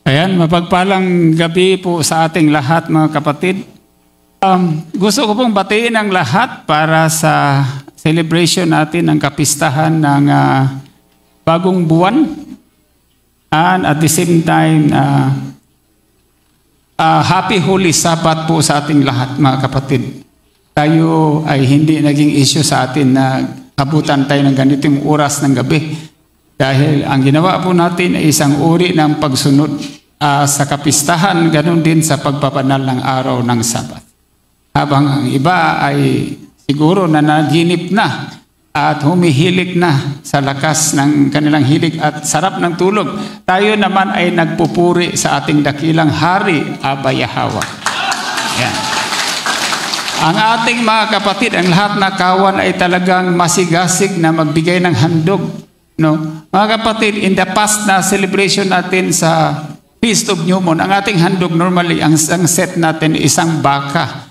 Ayan, mapagpalang gabi po sa ating lahat mga kapatid. Gusto ko pong batiin ang lahat para sa celebration natin ng kapistahan ng bagong buwan. And at the same time, happy Holy Sabbath po sa ating lahat mga kapatid. Tayo ay hindi naging issue sa atin na abutan tayo ng ganitong oras ng gabi. Dahil ang ginawa po natin ay isang uri ng pagsunod sa kapistahan, ganun din sa pagpapanal ng araw ng Sabat. Habang ang iba ay siguro na naginip na at humihilig na sa lakas ng kanilang hilig at sarap ng tulog, tayo naman ay nagpupuri sa ating dakilang hari, Aba Yahweh. Yan. Ang ating mga kapatid, ang lahat na kawan ay talagang masigasig na magbigay ng handog. No? Mga kapatid, in the past na celebration natin sa Feast of New Moon, ang ating handog normally, ang set natin isang baka,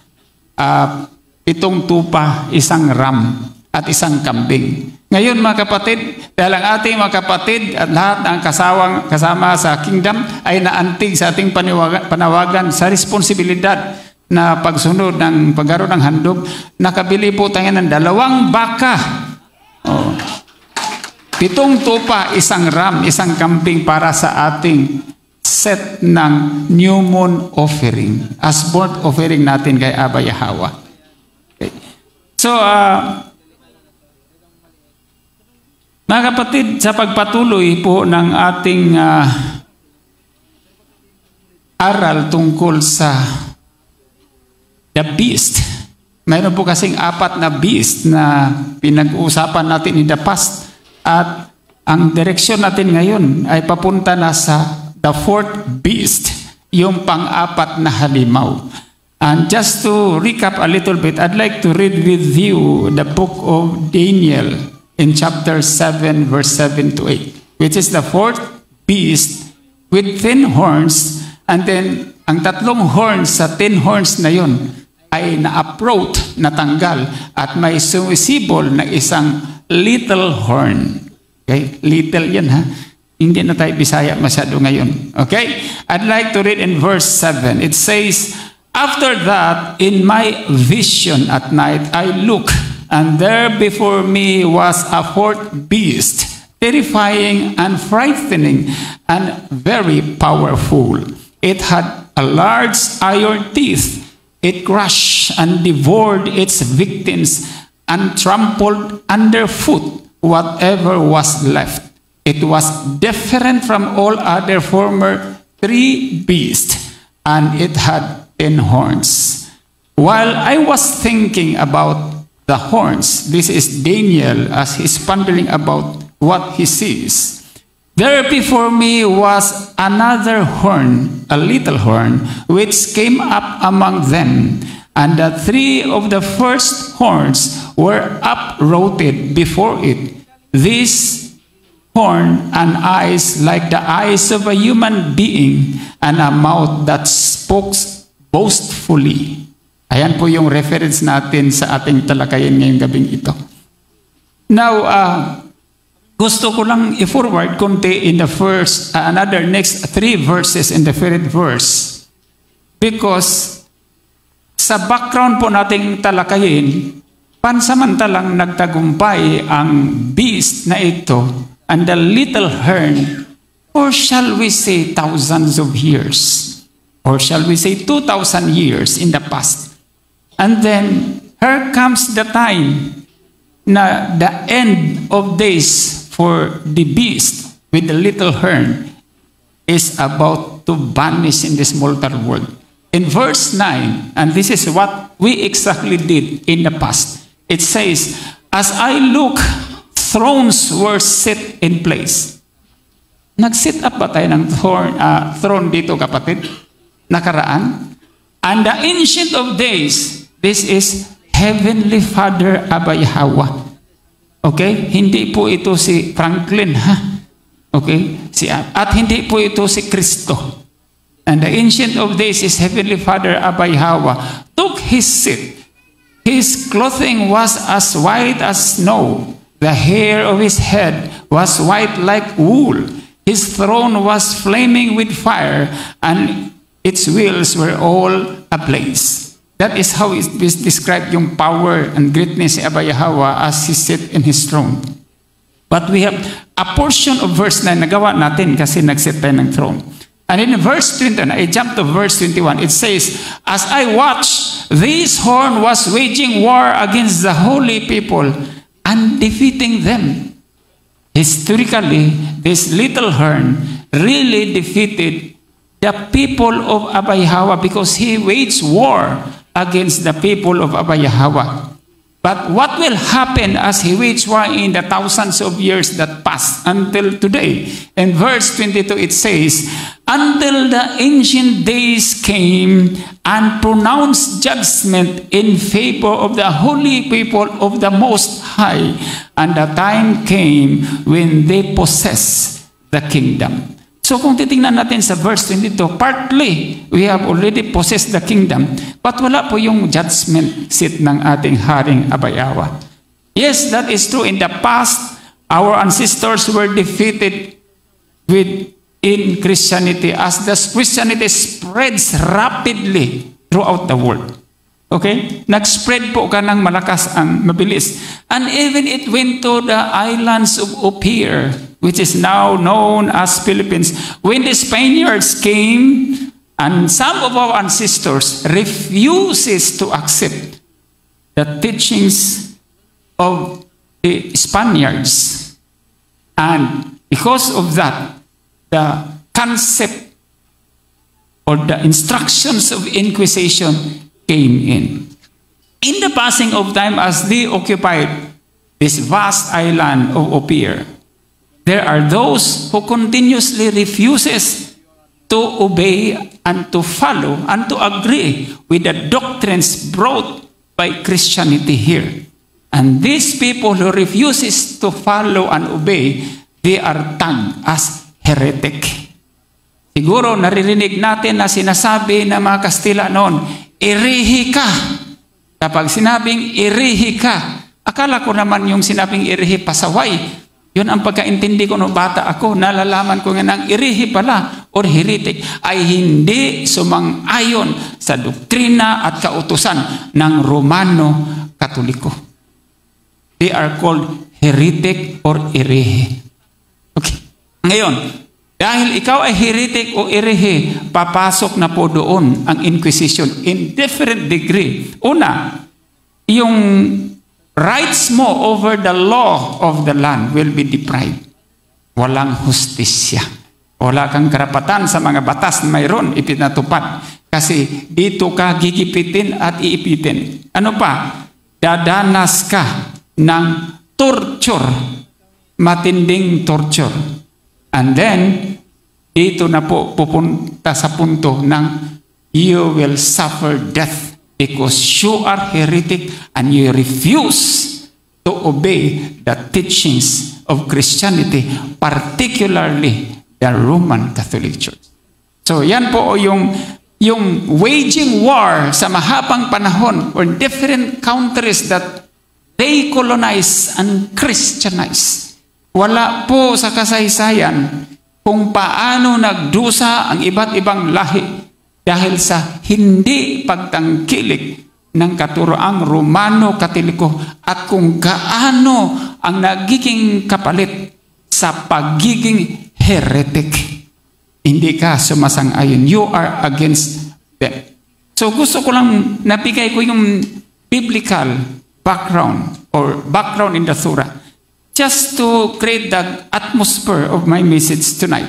7 tupa, isang ram, at isang kambing. Ngayon mga kapatid, dahil ang ating mga kapatid at lahat ng kasama sa kingdom ay naantig sa ating panawagan sa responsibilidad na pagsunod ng pagkaroon ng handog, nakabili po tayo ng 2 baka. 7 tupa, isang ram, isang kambing para sa ating set ng New Moon offering. As burnt offering natin kay Aba Yahweh. Okay. So, mga kapatid, sa pagpatuloy po ng ating aral tungkol sa the beast. Mayroon po kasing 4 na beast na pinag-uusapan natin in the past. At ang direksyon natin ngayon ay papunta na sa the 4th beast, yung pang-4 na halimaw. And just to recap a little bit, I'd like to read with you the book of Daniel in chapter 7, verse 7 to 8, which is the 4th beast with 10 horns. And then, ang 3 horns sa 10 horns na yun ay na-uproot, natanggal, at may sumisibol na isang little horn. Okay? Little yan ha. Hindi na tayo Bisaya masyado ngayon. Okay? I'd like to read in verse 7. It says, "After that, in my vision at night, I looked, and there before me was a 4th beast, terrifying and frightening and very powerful. It had a large iron teeth. It crushed and devoured its victims and trampled underfoot whatever was left. It was different from all other former 3 beasts, and it had 10 horns. While I was thinking about the horns," this is Daniel as he's pondering about what he sees, "there before me was another horn, a little horn, which came up among them. And the 3 of the first horns were uprooted before it. This horn and eyes like the eyes of a human being, and a mouth that spoke boastfully." Ayan po yung reference natin sa ating talakayan ngayong gabing ito. Now, gusto ko lang i-forward konti in the first, another next 3 verses in the 3rd verse. Because sa background po nating talakayin, pansamantalang nagtagumpay ang beast na ito and the little horn, or shall we say thousands of years, or shall we say 2,000 years in the past. And then, here comes the time na the end of days for the beast with the little horn is about to vanish in this mortal world. In verse 9, and this is what we exactly did in the past, it says, "As I look, thrones were set in place." Nag-set up ba tayo ng throne dito kapatid? Nakaraan? "And the Ancient of Days," this is Heavenly Father Aba Yahweh. Okay? Hindi po ito si Franklin, ha? Okay? At hindi po ito si Kristo. "And the Ancient of Days is Heavenly Father Aba Yahweh, took his seat. His clothing was as white as snow. The hair of his head was white like wool. His throne was flaming with fire, and its wheels were all ablaze. That is how it is described yung power and greatness ni Abba Yahweh as He sit in His throne. But we have a portion of verse 9 na nagawa natin kasi nagsit tayo ng throne. And in verse 21, I jump to verse 21, it says, "As I watched, this horn was waging war against the holy people and defeating them." Historically, this little horn really defeated the people of Abba Yahweh because he waged war against the people of Abba Yahweh. But what will happen as he waged war in the thousands of years that passed until today? In verse 22 it says, "Until the ancient days came and pronounced judgment in favor of the holy people of the Most High, and the time came when they possessed the kingdom." So kung titingnan natin sa verse 22, partly we have already possessed the kingdom, but wala po yung judgment seat ng ating Haring Abba Yahweh. Yes, that is true. In the past, our ancestors were defeated in Christianity as the Christianity spreads rapidly throughout the world. Okay? Nag-spread po ka ng malakas ang mabilis. And even it went to the islands of Upir, which is now known as Philippines. When the Spaniards came, and some of our ancestors refuses to accept the teachings of the Spaniards. And because of that, the concept or the instructions of Inquisition came in. In the passing of time, as they occupied this vast island of Upir, there are those who continuously refuses to obey and to follow and to agree with the doctrines brought by Christianity here. And these people who refuses to follow and obey, they are tagged as heretic. Siguro naririnig natin na sinasabi ng mga Kastila noon, "Irihi ka." Kapag sinabing irihi ka, akala ko naman yung sinabing irihi pasaway. Yun ang pagkaintindi ko nung bata ako. Nalalaman ko nga ng irihi pala or heretic ay hindi sumang-ayon sa doktrina at kautusan ng Romano Katoliko. They are called heretic or irihi. Okay. Ngayon, dahil ikaw ay heretic o herehe, papasok na po doon ang Inquisition in different degree. Una, yung rights mo over the law of the land will be deprived. Walang hustisya. Wala kang karapatan sa mga batas na mayroon ipinatupad. Kasi dito ka gigipitin at iipitin. Ano pa? Dadanas ka ng torture. Matinding torture. And then, dito na po pupunta sa punto ng you will suffer death because you are heretic and you refuse to obey the teachings of Christianity, particularly the Roman Catholic Church. So yan po yung waging war sa mahabang panahon for different countries that they colonize and Christianize. Wala po sa kasaysayan kung paano nagdusa ang iba't ibang lahi dahil sa hindi pagtangkilik ng katuroang Romano Katoliko at kung gaano ang nagiging kapalit sa pagiging heretic. Hindi ka sumasang-ayon. You are against them. So gusto ko lang napigay ko yung biblical background or background in the Torah. Just to create the atmosphere of my message tonight,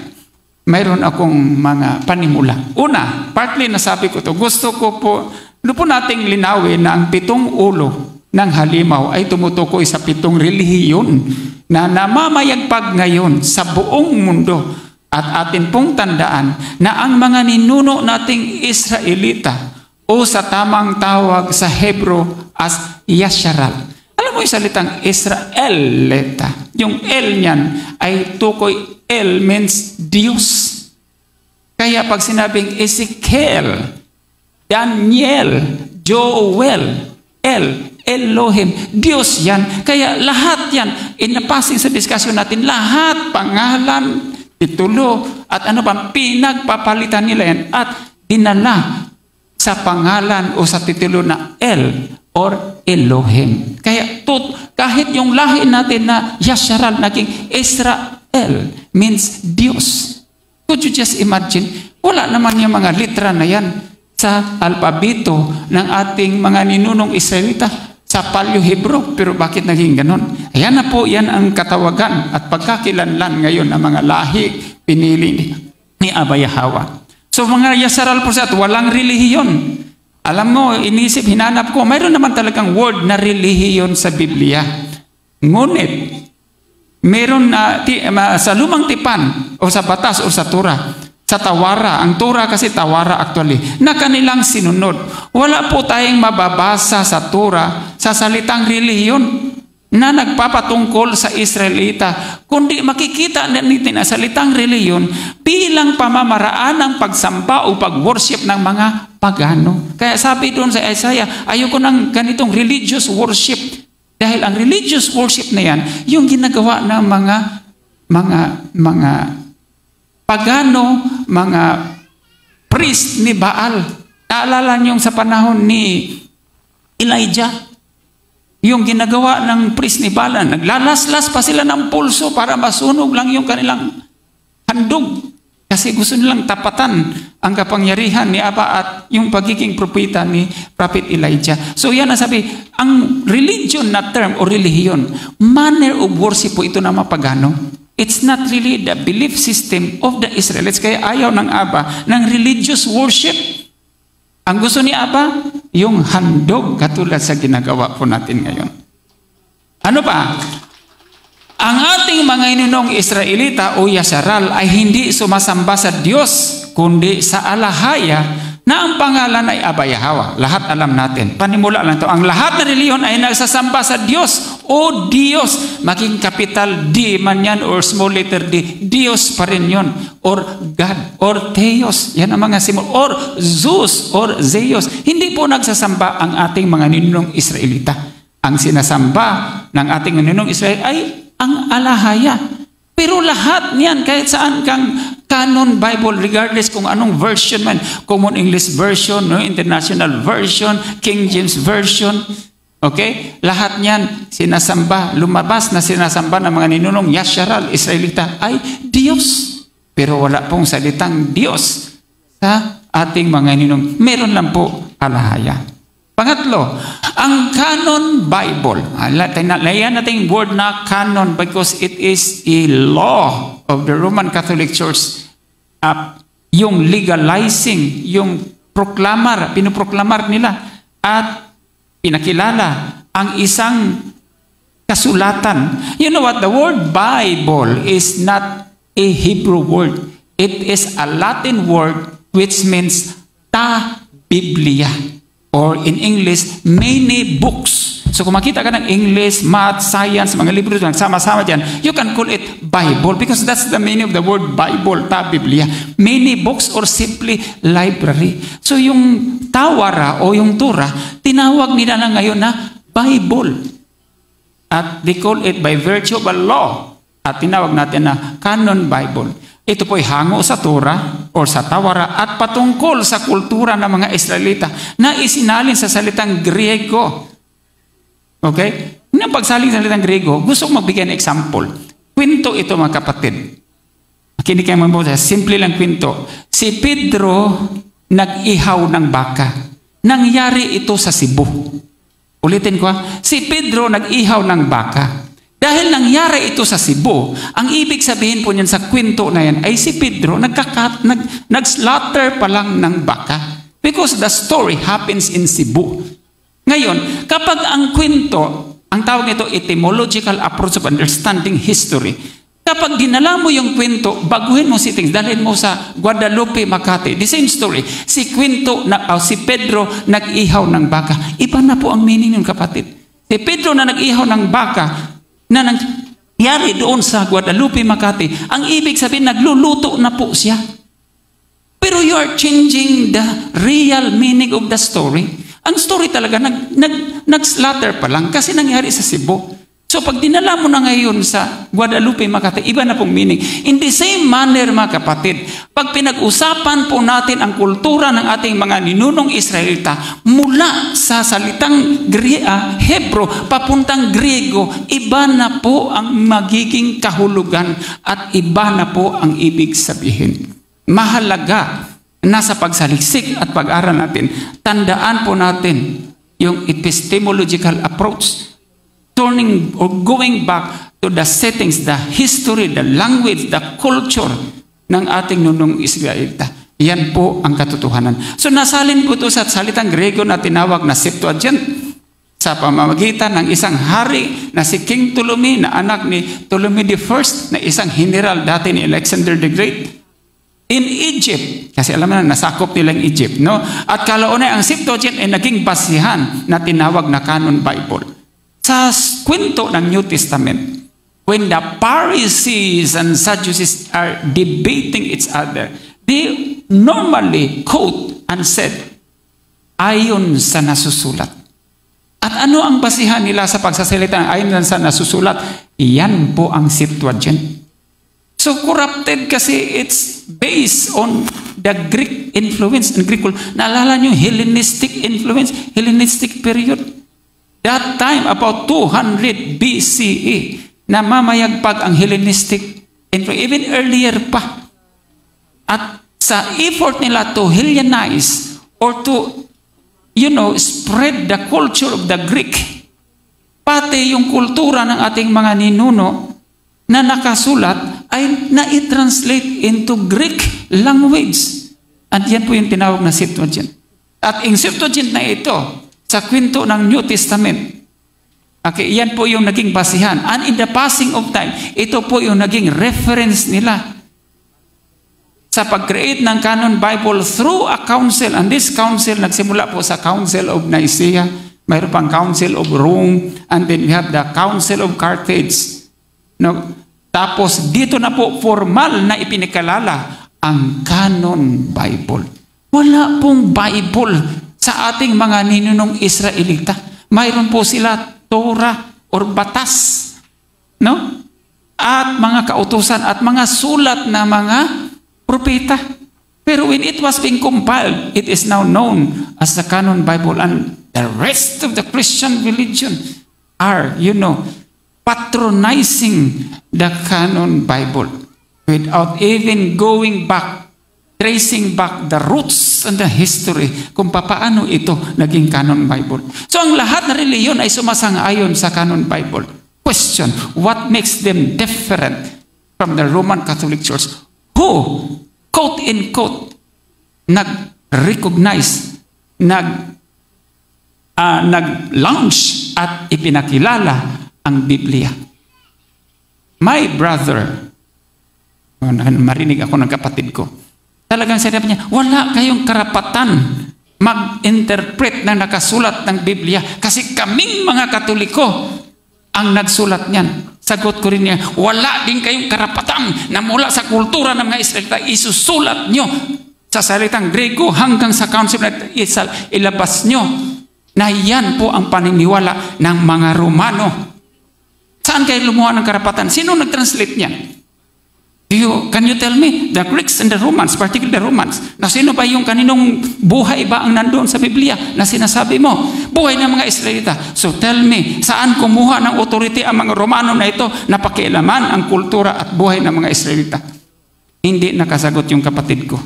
mayroon akong mga panimula. Una, partly nasabi ko to, gusto ko po nating linawin na ang 7 ulo ng halimaw ay tumutukoy sa 7 relihiyon na namamayagpag ngayon sa buong mundo. At atin pong tandaan na ang mga ninuno nating Israelita o sa tamang tawag sa Hebrew as Yasharal. Alam mo yung salitang Israelita. Yung El niyan ay tukoy, El means Diyos. Kaya pag sinabing Ezekiel, Daniel, Joel, Elohim, Diyos yan. Kaya lahat yan, in the passing sa discussion natin, lahat pangalan titulo at ano pa, pinagpapalitan nila yan at dinala sa pangalan o sa titulo na El or Elohim. Kaya kahit yung lahi natin na Yasharal naging Israel means Diyos. Could you just imagine? Wala naman yung mga litra na yan sa alpabito ng ating mga ninunong Israelita sa Paleo-Hebrew. Pero bakit naging ganon? Ayan na po, yan ang katawagan at pagkakilanlan ngayon ng mga lahi pinili ni Abba Yahweh. So mga Yasharal po at walang relihiyon. Alam mo, inisip, hinanap ko, mayroon naman talagang word na relihiyon sa Biblia. Ngunit, meron sa lumang tipan o sa batas o sa Torah, sa Tawara, ang Torah kasi Tawara actually, na kanilang sinunod. Wala po tayong mababasa sa Torah sa salitang relihiyon na nagpapatungkol sa Israelita, kundi makikita natin ang salitang relihiyon bilang pamamaraan ng pagsamba o pag-worship ng mga pagano. Kaya sabi doon sa Isaiah, ayoko ng ganitong religious worship. Dahil ang religious worship na yan, yung ginagawa ng mga pagano, mga priest ni Baal. Naalala niyo sa panahon ni Elijah, yung ginagawa ng priest ni Baal, naglalaslas pa sila ng pulso para masunog lang yung kanilang handog. Kasi gusto nilang tapatan ang kapangyarihan ni Abba at yung pagiging propeta ni Prophet Elijah. So yan ang sabi, ang religion na term o relihiyon, manner of worship po ito na mapagano. It's not really the belief system of the Israelites. Kaya ayaw ng Abba ng religious worship. Ang gusto ni Abba, yung handog katulad sa ginagawa po natin ngayon. Ano pa? Ang ating mga inunong Israelita o Yasharal ay hindi sumasamba sa Diyos, kundi sa alahaya na ang pangalan ay Abba Yahweh. Lahat alam natin. Panimula lang ito. Ang lahat na reliyon ay nagsasamba sa Diyos o Diyos. Maging capital D man yan or small letter D. Diyos pa rin yun. Or God. Or Theos. Yan ang mga simbolo. Or Zeus. Or Zeus. Hindi po nagsasamba ang ating mga ninunong Israelita. Ang sinasamba ng ating ninunong Israel ay ang alahaya. Pero lahat niyan, kahit saan kang canon Bible, regardless kung anong version man, Common English Version, no, International Version, King James Version, okay? Lahat niyan, sinasamba, lumabas na sinasamba ng mga ninunong Yasharal, Israelita, ay Diyos. Pero wala pong salitang Diyos sa ating mga ninunong. Meron lang po alahaya. Pangatlo, ang canon Bible. Layan natin word na canon because it is a law of the Roman Catholic Church. Yung legalizing, yung pinoproklamar nila at pinakilala ang isang kasulatan. You know what? The word Bible is not a Hebrew word. It is a Latin word which means ta Biblia. Or in English, many books. So kung makita ka ng English, math, science, mga libro nagsama-sama dyan, you can call it Bible because that's the meaning of the word Bible, ta Biblia. Many books or simply library. So yung Tawara o yung Torah, tinawag nila na ngayon na Bible. At they call it by virtue of a law. At tinawag natin na canon Bible. Ito po'y hango sa Torah o sa Tawara at patungkol sa kultura ng mga Israelita na isinalin sa salitang Griego. Okay? Nang pagsalin sa salitang Griego, gusto kong magbigay ng example. Kwento ito mga kapatid. Kinig kayo mabuti. Simple lang kwento. Si Pedro nag-ihaw ng baka. Nangyari ito sa Cebu. Ulitin ko. Si Pedro nag-ihaw ng baka. Dahil nangyari ito sa Cebu, ang ibig sabihin po niyan sa kwento na yan ay si Pedro nag-slaughter pa lang ng baka. Because the story happens in Cebu. Ngayon, kapag ang kwento, ang tawag nito etymological approach of understanding history, kapag dinala mo yung kwento, baguhin mo si things, dalhin mo sa Guadalupe, Makati, the same story. Si Pedro nag-ihaw ng baka. Iba na po ang meaning ng kapatid. Si Pedro na nag-ihaw ng baka, na nangyari doon sa Guadalupe, Makati, ang ibig sabihin, nagluluto na po siya. Pero you are changing the real meaning of the story. Ang story talaga, nag-slaughter pa lang kasi nangyari sa Cebu. So So pag dinala mo na ngayon sa Guadalupe, mga kapatid, iba na pong meaning. In the same manner, mga kapatid, pag pinag-usapan po natin ang kultura ng ating mga ninunong Israelita, mula sa salitang Hebro, papuntang Griego, iba na po ang magiging kahulugan at iba na po ang ibig sabihin. Mahalaga na sa pagsaliksik at pag-aral natin, tandaan po natin yung epistemological approach, turning or going back to the settings, the history, the language, the culture ng ating nunong Israelita. Yan po ang katotohanan. So nasalin po ito sa salitang Grego na tinawag na Septuagint sa pamamagitan ng isang hari na si King Ptolemy na anak ni Ptolemy I na isang general dati ni Alexander the Great in Egypt. Kasi alam mo na, nasakop nilang Egypt. No? At kalaunay ang Septuagint ay naging basihan na tinawag na Canon Bible. Sa kwento ng New Testament, when the Pharisees and Sadducees are debating each other, they normally quote and said, ayon sa nasusulat. At ano ang basihan nila sa pagsasalita ayon sa nasusulat? Iyan po ang Septuagint. So corrupted kasi it's based on the Greek influence and Greek. Naalala nyo, Hellenistic influence, Hellenistic period. That time, about 200 BCE, na mamayagpag ang Hellenistic influence, even earlier pa. At sa effort nila to Hellenize or to, spread the culture of the Greek, pati yung kultura ng ating mga ninuno na nakasulat ay na-translate into Greek language. At yan po yung tinawag na Septuagint. At yung Septuagint na ito, sa kwento ng New Testament, okay, yan po yung naging basihan. And in the passing of time, ito po yung naging reference nila sa pag-create ng Canon Bible through a council. And this council, nagsimula po sa Council of Nicaea, mayroon pang Council of Rome, and then we have the Council of Carthage. No? Tapos dito na po formal na ipinikalala ang Canon Bible. Wala pong Bible sa ating mga ninunong Israelita. Mayroon po sila Torah or batas, no? At mga kautusan at mga sulat na mga propeta. Pero when it was being compiled, it is now known as the Canon Bible, and the rest of the Christian religion are, patronizing the Canon Bible without even going back, tracing back the roots and the history kung paano ito naging Canon Bible. So ang lahat na reliyon ay sumasang-ayon sa Canon Bible. Question, what makes them different from the Roman Catholic Church? Who, quote-in-quote, nag-recognize, nag-launch at ipinakilala ang Biblia? My brother, marinig ako ng kapatid ko, talagang sinabi niya, wala kayong karapatan mag-interpret na nakasulat ng Biblia kasi kaming mga Katoliko ang nagsulat niyan. Sagot ko rin niya, wala din kayong karapatan na mula sa kultura ng mga Israelita isusulat nyo sa salitang Grego hanggang sa council na ilabas nyo na yan po ang paniniwala ng mga Romano. Saan kayo lumuha ng karapatan? Sino nag-translate niyan? Can you tell me, the Greeks and the Romans, particularly the Romans, na sino ba yung kaninong buhay ba ang nandoon sa Biblia na sinasabi mo? Buhay ng mga Israelita. So tell me, saan kumuha ng authority ang mga Romano na ito na pakialaman ang kultura at buhay ng mga Israelita? Hindi nakasagot yung kapatid ko.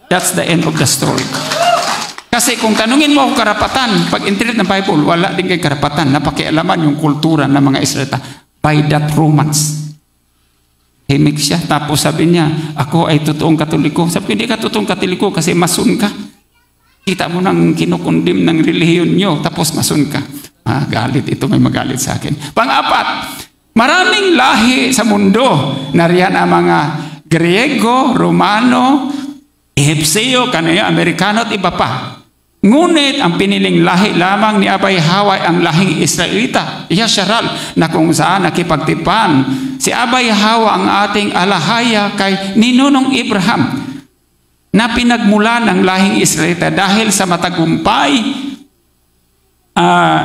That's the end of the story. Kasi kung tanungin mo ako karapatan, pag interpret ng Bible, wala din kay karapatan na pakialaman yung kultura ng mga Israelita by that Romans. Himik siya. Tapos sabi niya, ako ay totoong Katoliko. Sabi ko, hindi ka totoong Katoliko kasi masun ka. Kita mo nang kinukundim ng relihiyon nyo, tapos masun ka. Galit ito, may magalit sa akin. Pang-apat, maraming lahi sa mundo. Nariyan ang mga Griego, Romano, Ehipseo, kanaya, Amerikano at iba pa. Ngunit ang piniling lahi lamang ni Abay Haway ang lahing Israelita, Yasharal, na kung saan nakipagtipan si Abay Hawa ang ating alahaya kay Ninunong Abraham na pinagmula ng lahing Israelita dahil sa matagumpay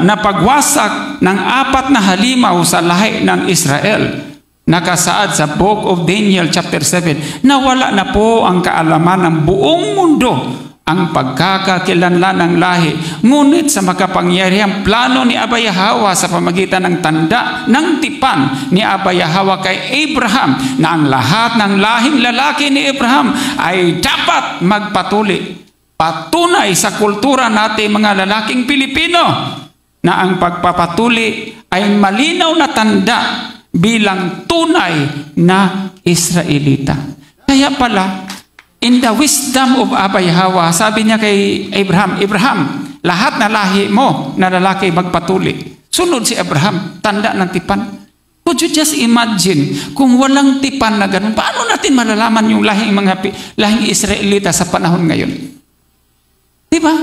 napagwasak ng 4 na halimaw sa lahi ng Israel. Nakasaad sa Book of Daniel chapter 7, nawala na po ang kaalaman ng buong mundo ang pagkakakilanlan ng lahi. Ngunit sa makapangyarihang plano ni Abba Yahweh sa pamagitan ng tanda ng tipan ni Abba Yahweh kay Abraham na ang lahat ng lahing lalaki ni Abraham ay dapat magpatuli. Patunay sa kultura natin mga lalaking Pilipino na ang pagpapatuli ay malinaw na tanda bilang tunay na Israelita. Kaya pala, in the wisdom of Abba Yahweh, sabi niya kay Abraham, Abraham, lahat na lahi mo na lalaki magpatuli. Sunod si Abraham, tanda ng tipan. Could you just imagine kung walang tipan na ganun? Paano natin malalaman yung lahing Israelita sa panahon ngayon? Diba?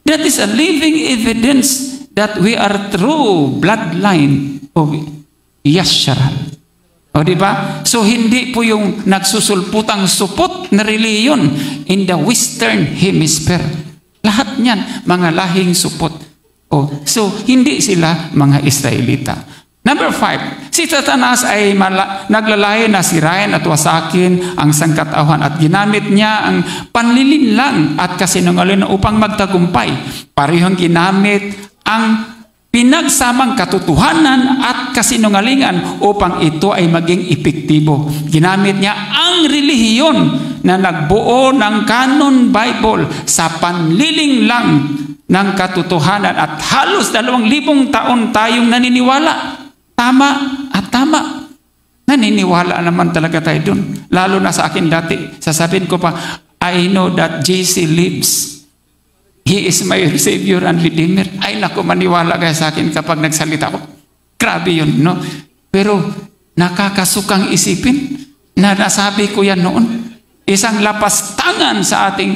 That is a living evidence that we are true bloodline of Yasharal. O diba? So hindi po yung nagsusulputang supot na reliyon in the Western Hemisphere. Lahat niyan, mga lahing supot. So hindi sila mga Israelita. Number 5, si Satanas ay naglalahi na sirain at wasakin ang sangkatauhan at ginamit niya ang panlilinlang at kasinungalingan upang magtagumpay. Parehong ginamit ang pinagsamang katotohanan at kasinungalingan upang ito ay maging epektibo. Ginamit niya ang relihiyon na nagbuo ng Canon Bible sa panlilinglang ng katotohanan at halos 2,000 taon tayong naniniwala. Tama at tama. Naniniwala naman talaga tayo dun. Lalo na sa akin dati, sasabihin ko pa, I know that JC lives. He is my Savior and Redeemer. Ay naku, maniwala kayo sa akin kapag nagsalita ko. Grabe yun, no? Pero nakakasukang isipin na nasabi ko yan noon. Isang lapastangan sa ating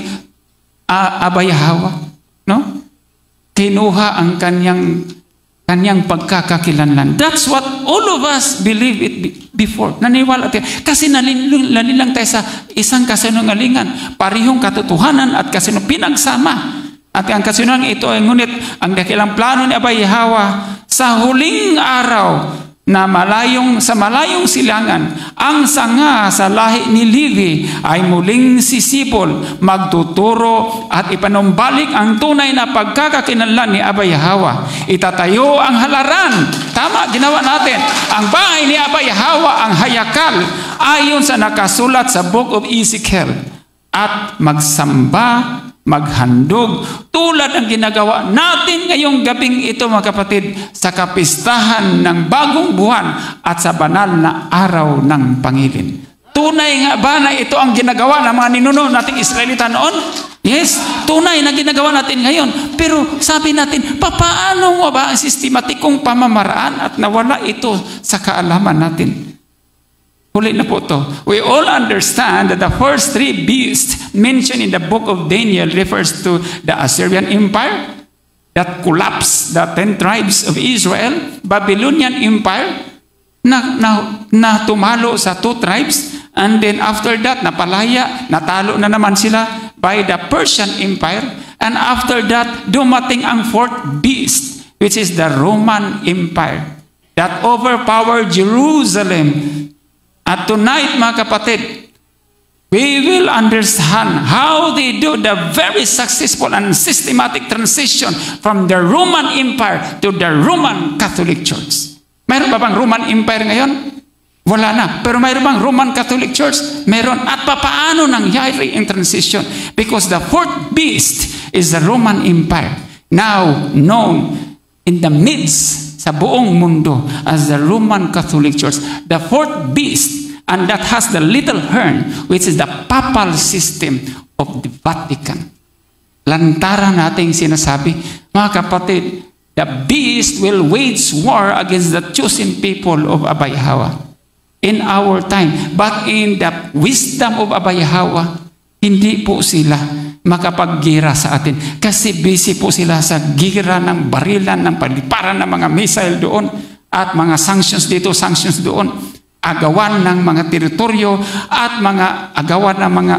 Abba Yahweh, no? Kinuha ang kanyang pagkakakilanlan. That's what all of us believe it before. Naniwala tayo. Kasi nalilang tayo sa isang kasinungalingan. Parihong katotohanan at pinagsama. At ang kasinungalingan ito ay ngunit ang dakilang plano ni Abba Yahweh sa huling araw na sa malayong silangan, ang sanga sa lahi ni Levi ay muling sisibol, magtuturo at ipanumbalik ang tunay na pagkakakilanlan ni Abba Yahweh. Itatayo ang halaran. Tama, ginawa natin. Ang bahay ni Abba Yahweh, ang hayakal, ayon sa nakasulat sa Book of Ezekiel. At magsamba, maghandog, tulad ng ginagawa natin ngayong gabing ito mga kapatid sa kapistahan ng bagong buwan at sa banal na araw ng Pangilin. Tunay nga ba na ito ang ginagawa ng mga ninuno nating Israelita noon? Yes, tunay na ginagawa natin ngayon. Pero sabi natin, papaano mo ba ang sistematikong pamamaraan at nawala ito sa kaalaman natin? Huli na po ito. We all understand that the first 3 beasts mentioned in the book of Daniel refers to the Assyrian Empire that collapsed the 10 tribes of Israel, Babylonian Empire na tumalo sa 2 tribes, and then after that, napalaya, natalo na naman sila by the Persian Empire, and after that, dumating ang 4th beast, which is the Roman Empire that overpowered Jerusalem. At tonight, mga kapatid, we will understand how they do the very successful and systematic transition from the Roman Empire to the Roman Catholic Church. Mayroon ba bang Roman Empire ngayon? Wala na. Pero mayroon bang Roman Catholic Church? Mayroon. At paano nangyari ang transition? Because the 4th beast is the Roman Empire, now known in the midst sa buong mundo as the Roman Catholic Church. The 4th beast, and that has the little horn, which is the papal system of the Vatican. Lantaran nating sinasabi, mga kapatid, the beast will wage war against the chosen people of Abba Yahweh in our time. But in the wisdom of Abba Yahweh, hindi po sila makapaggira sa atin. Kasi busy po sila sa gira ng barilan, ng paliparan ng mga missile doon, at mga sanctions dito, sanctions doon, agawan ng mga teritoryo, at mga agawan ng mga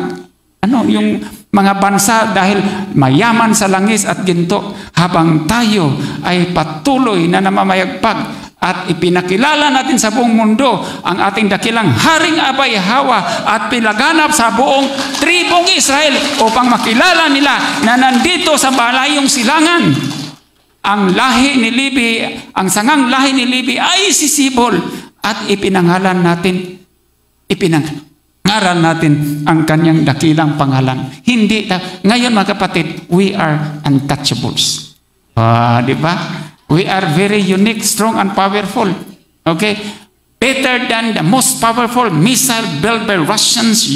yung mga bansa dahil mayaman sa langis at ginto. habang tayo ay patuloy na namamayagpag at ipinakilala natin sa buong mundo ang ating dakilang Haring Abay Hawa at pinaganap sa buong tribong Israel upang makilala nila na nandito sa malayong silangan ang lahi ni Levi, ang sangang lahi ni Levi ay sisibol at ipinangaral natin ang kanyang dakilang pangalan. Hindi ngayon mga kapatid, we are untouchables. Di ba? We are very unique, strong, and powerful. Okay? Better than the most powerful missile built by Russians,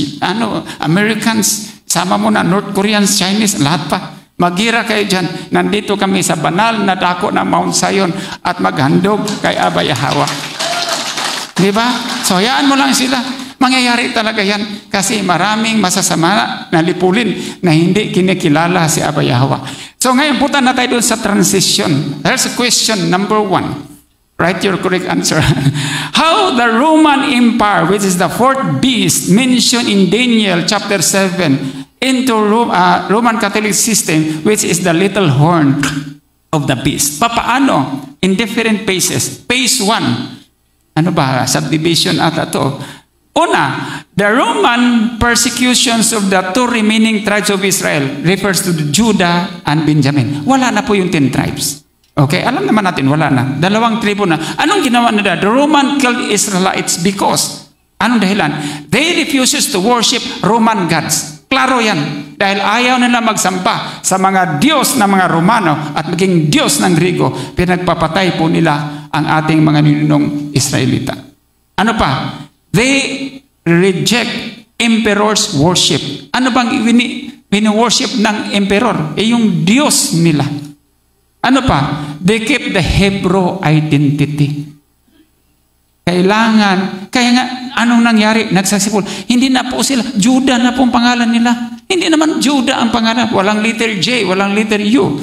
Americans, sama mo na North Koreans, Chinese, lahat pa. Magira kayo dyan. Nandito kami sa banal na dako ng Mount Zion at maghandog kay Abay Hawa. Di ba? So, hayaan mo lang sila. Mangyayari talaga yan kasi maraming masasama na lipulin na hindi kinikilala si Abay Hawa. So ngayon, punta na tayo doon sa transition. There's a question, number 1. Write your correct answer. How the Roman Empire, which is the fourth beast mentioned in Daniel chapter 7, into Roman Catholic system, which is the little horn of the beast. Papaano? In different phases. Phase 1. Ano ba? Subdivision ata to. Una, the Roman persecutions of the two remaining tribes of Israel refers to Judah and Benjamin. Wala na po yung 10 tribes. Okay, alam naman natin, wala na. 2 tribo na. Anong ginawa nila? The Roman killed Israelites because, anong dahilan? They refuses to worship Roman gods. Klaro yan. Dahil ayaw nila magsamba sa mga Diyos ng mga Romano at maging Diyos ng Griego, pinagpapatay po nila ang ating mga ninunong Israelita. Ano pa? They reject emperor's worship. Ano bang wini-worship ng emperor? Yung Diyos nila. Ano pa? They keep the Hebrew identity. Kaya nga, anong nangyari? Nagsasipol. Hindi na po sila, Judah na po ang pangalan nila. Hindi naman Judah ang pangalan. Walang letter J, walang letter U.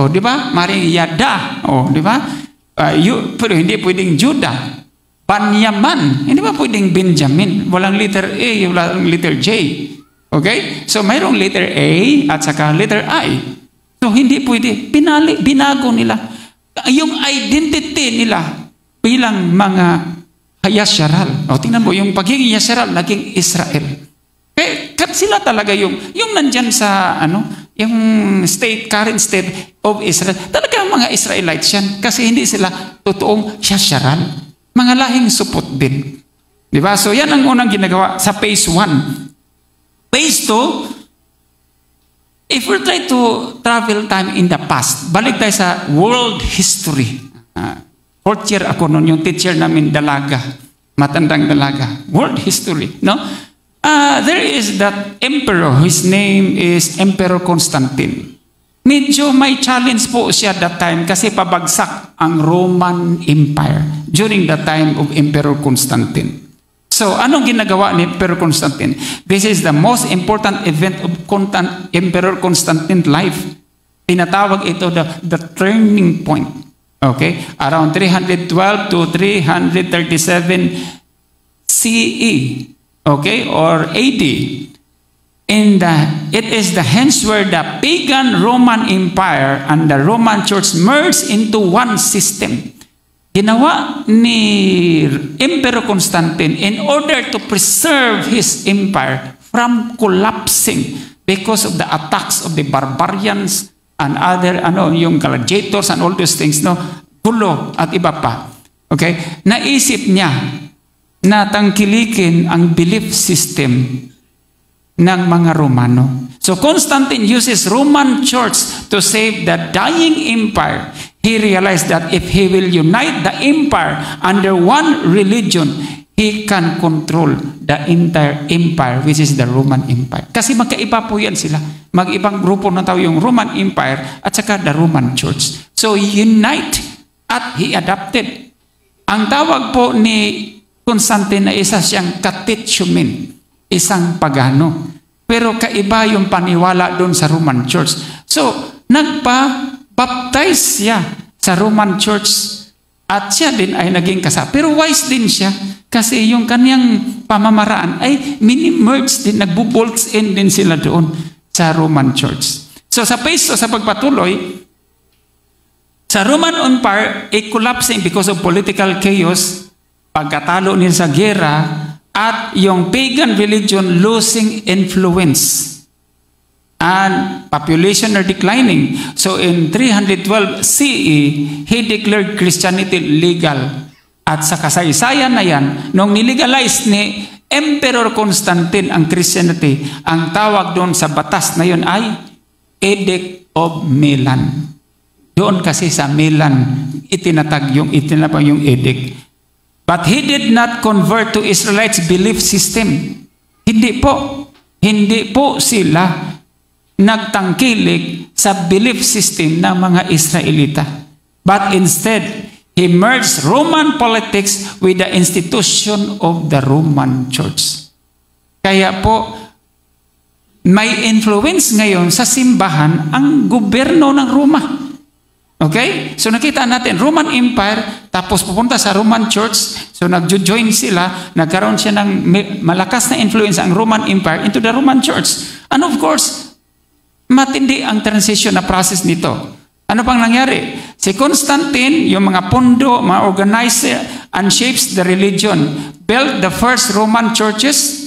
O, di ba? Maring Yada. O, di ba? Pero hindi pwedeng Judah. Banyaman. Hindi ba pwedeng Benjamin? Walang letter A, walang letter J. Okay? So, mayroong letter A at saka letter I. So, hindi pwede. Binago nila. Yung identity nila bilang mga Yasharal. O, tingnan mo, yung pagiging Yasharal, naging Israel. Sila talaga yung nandyan sa, yung current state of Israel. Talagang mga Israelites yan. Kasi hindi sila totoong Yasharal. Mga lahing supot din. Di ba? So, yan ang unang ginagawa sa phase 1. Phase 2, if we try to travel time in the past, balik tayo sa world history. Fourth year ako noon, yung teacher namin dalaga, matandang dalaga. World history, no? There is that emperor, his name is Emperor Constantine. Medyo may challenge po siya that time kasi pabagsak ang Roman Empire during the time of Emperor Constantine. So, anong ginagawa ni Emperor Constantine? This is the most important event of Emperor Constantine's life. Tinatawag ito the turning point. Okay? Around 312 to 337 CE. Okay? Or AD. It is the hands where the pagan Roman Empire and the Roman Church merged into one system. Ginawa ni Emperor Constantine in order to preserve his empire from collapsing because of the attacks of the barbarians and other, yung gladiators and all those things, gulo at iba pa. Okay? Naisip niya na tangkilikin ang belief system ng mga Romano. So Constantine uses Roman Church to save the dying empire. He realized that if he will unite the empire under one religion, he can control the entire empire, which is the Roman Empire. Kasi magkaiba po yan sila. Mag-ibang grupo na tao yung Roman Empire at saka the Roman Church. So he unite at he adapted. Ang tawag po ni Constantine na isa siyang katechumen. Isang pagano. Pero kaiba yung paniwala doon sa Roman Church. So, nagpa-baptize siya sa Roman Church at siya din ay naging kasama. Pero wise din siya kasi yung kanyang pamamaraan ay mini-merge din, nagbo-bolts in din sila doon sa Roman Church. So sa pace sa pagpatuloy, sa Roman Empire, collapsing because of political chaos, pagkatalo nila sa gera, at yung pagan religion losing influence. And population are declining. So in 312 CE, he declared Christianity legal. At sa kasaysayan na yan, nung nilegalize ni Emperor Constantine ang Christianity, ang tawag doon sa batas na yun ay Edict of Milan. Doon kasi sa Milan, itinatag yung edict. But he did not convert to Israelites' belief system. Hindi po sila nagtangkilik sa belief system ng mga Israelita. But instead, he merged Roman politics with the institution of the Roman Church. Kaya po, may influence ngayon sa simbahan ang gobyerno ng Roma. Okay? So nakita natin, Roman Empire, tapos pupunta sa Roman Church, so nag-join sila, nagkaroon siya ng malakas na influence ang Roman Empire into the Roman Church. And of course, matindi ang transition na process nito. Ano pang nangyari? Si Constantine, yung mga pondo, mga organizer, and shapes the religion, built the first Roman churches,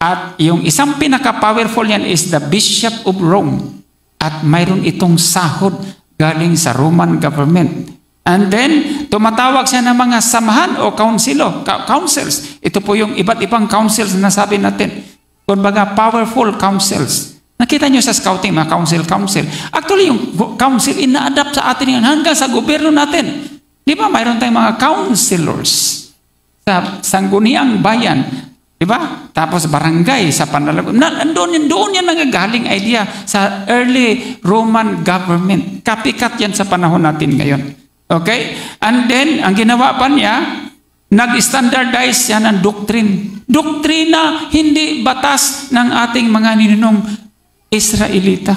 at yung isang pinaka-powerful yan is the Bishop of Rome. At mayroon itong sahod galing sa Roman government. And then, tumatawag siya ng mga samahan o councils. Ito po yung iba't ibang councils na nasabi natin. Kumbaga, powerful councils. Nakita nyo sa scouting, mga council. Actually, yung council, ina-adapt sa atin yun hanggang sa gobyerno natin. Di ba, mayroon tayong mga councilors sa sangguniang bayan. Diba? Tapos barangay sa panlalago. Doon yan nagagaling idea sa early Roman government. Copycat yan sa panahon natin ngayon. Okay? And then, ang ginawa pa niya, nag-standardize yan ng doctrine. Doktrina, hindi batas ng ating mga ninunong Israelita.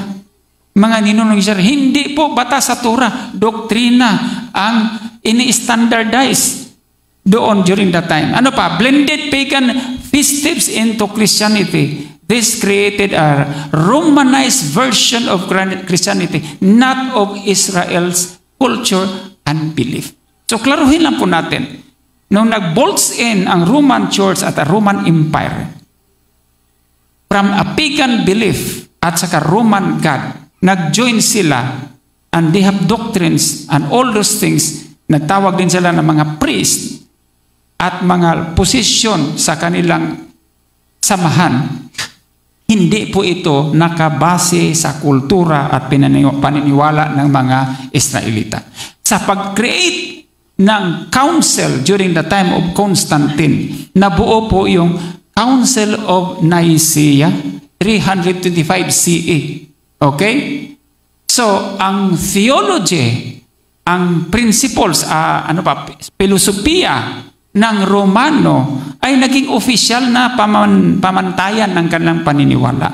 Mga ninunong Israelita. Hindi po batas sa Torah. Doktrina ang ini-standardize doon during that time. Ano pa? Blended pagan festives into Christianity. This created a Romanized version of Christianity, not of Israel's culture and belief. So, klaruhin lang po natin. Nung nag-bolts in ang Roman Church at ang Roman Empire, from a pagan belief at saka Roman God, nag-join sila and they have doctrines and all those things. Nagtawag din sila ng mga priest at mga posisyon sa kanilang samahan. Hindi po ito nakabase sa kultura at paniniwala ng mga Israelita. Sa pag-create ng council during the time of Constantine, nabuo po yung Council of Nicaea, 325 CE. Okay? So, ang theology, ang principles, filosofiya ng Romano ay naging opisyal na pamantayan ng kanilang paniniwala.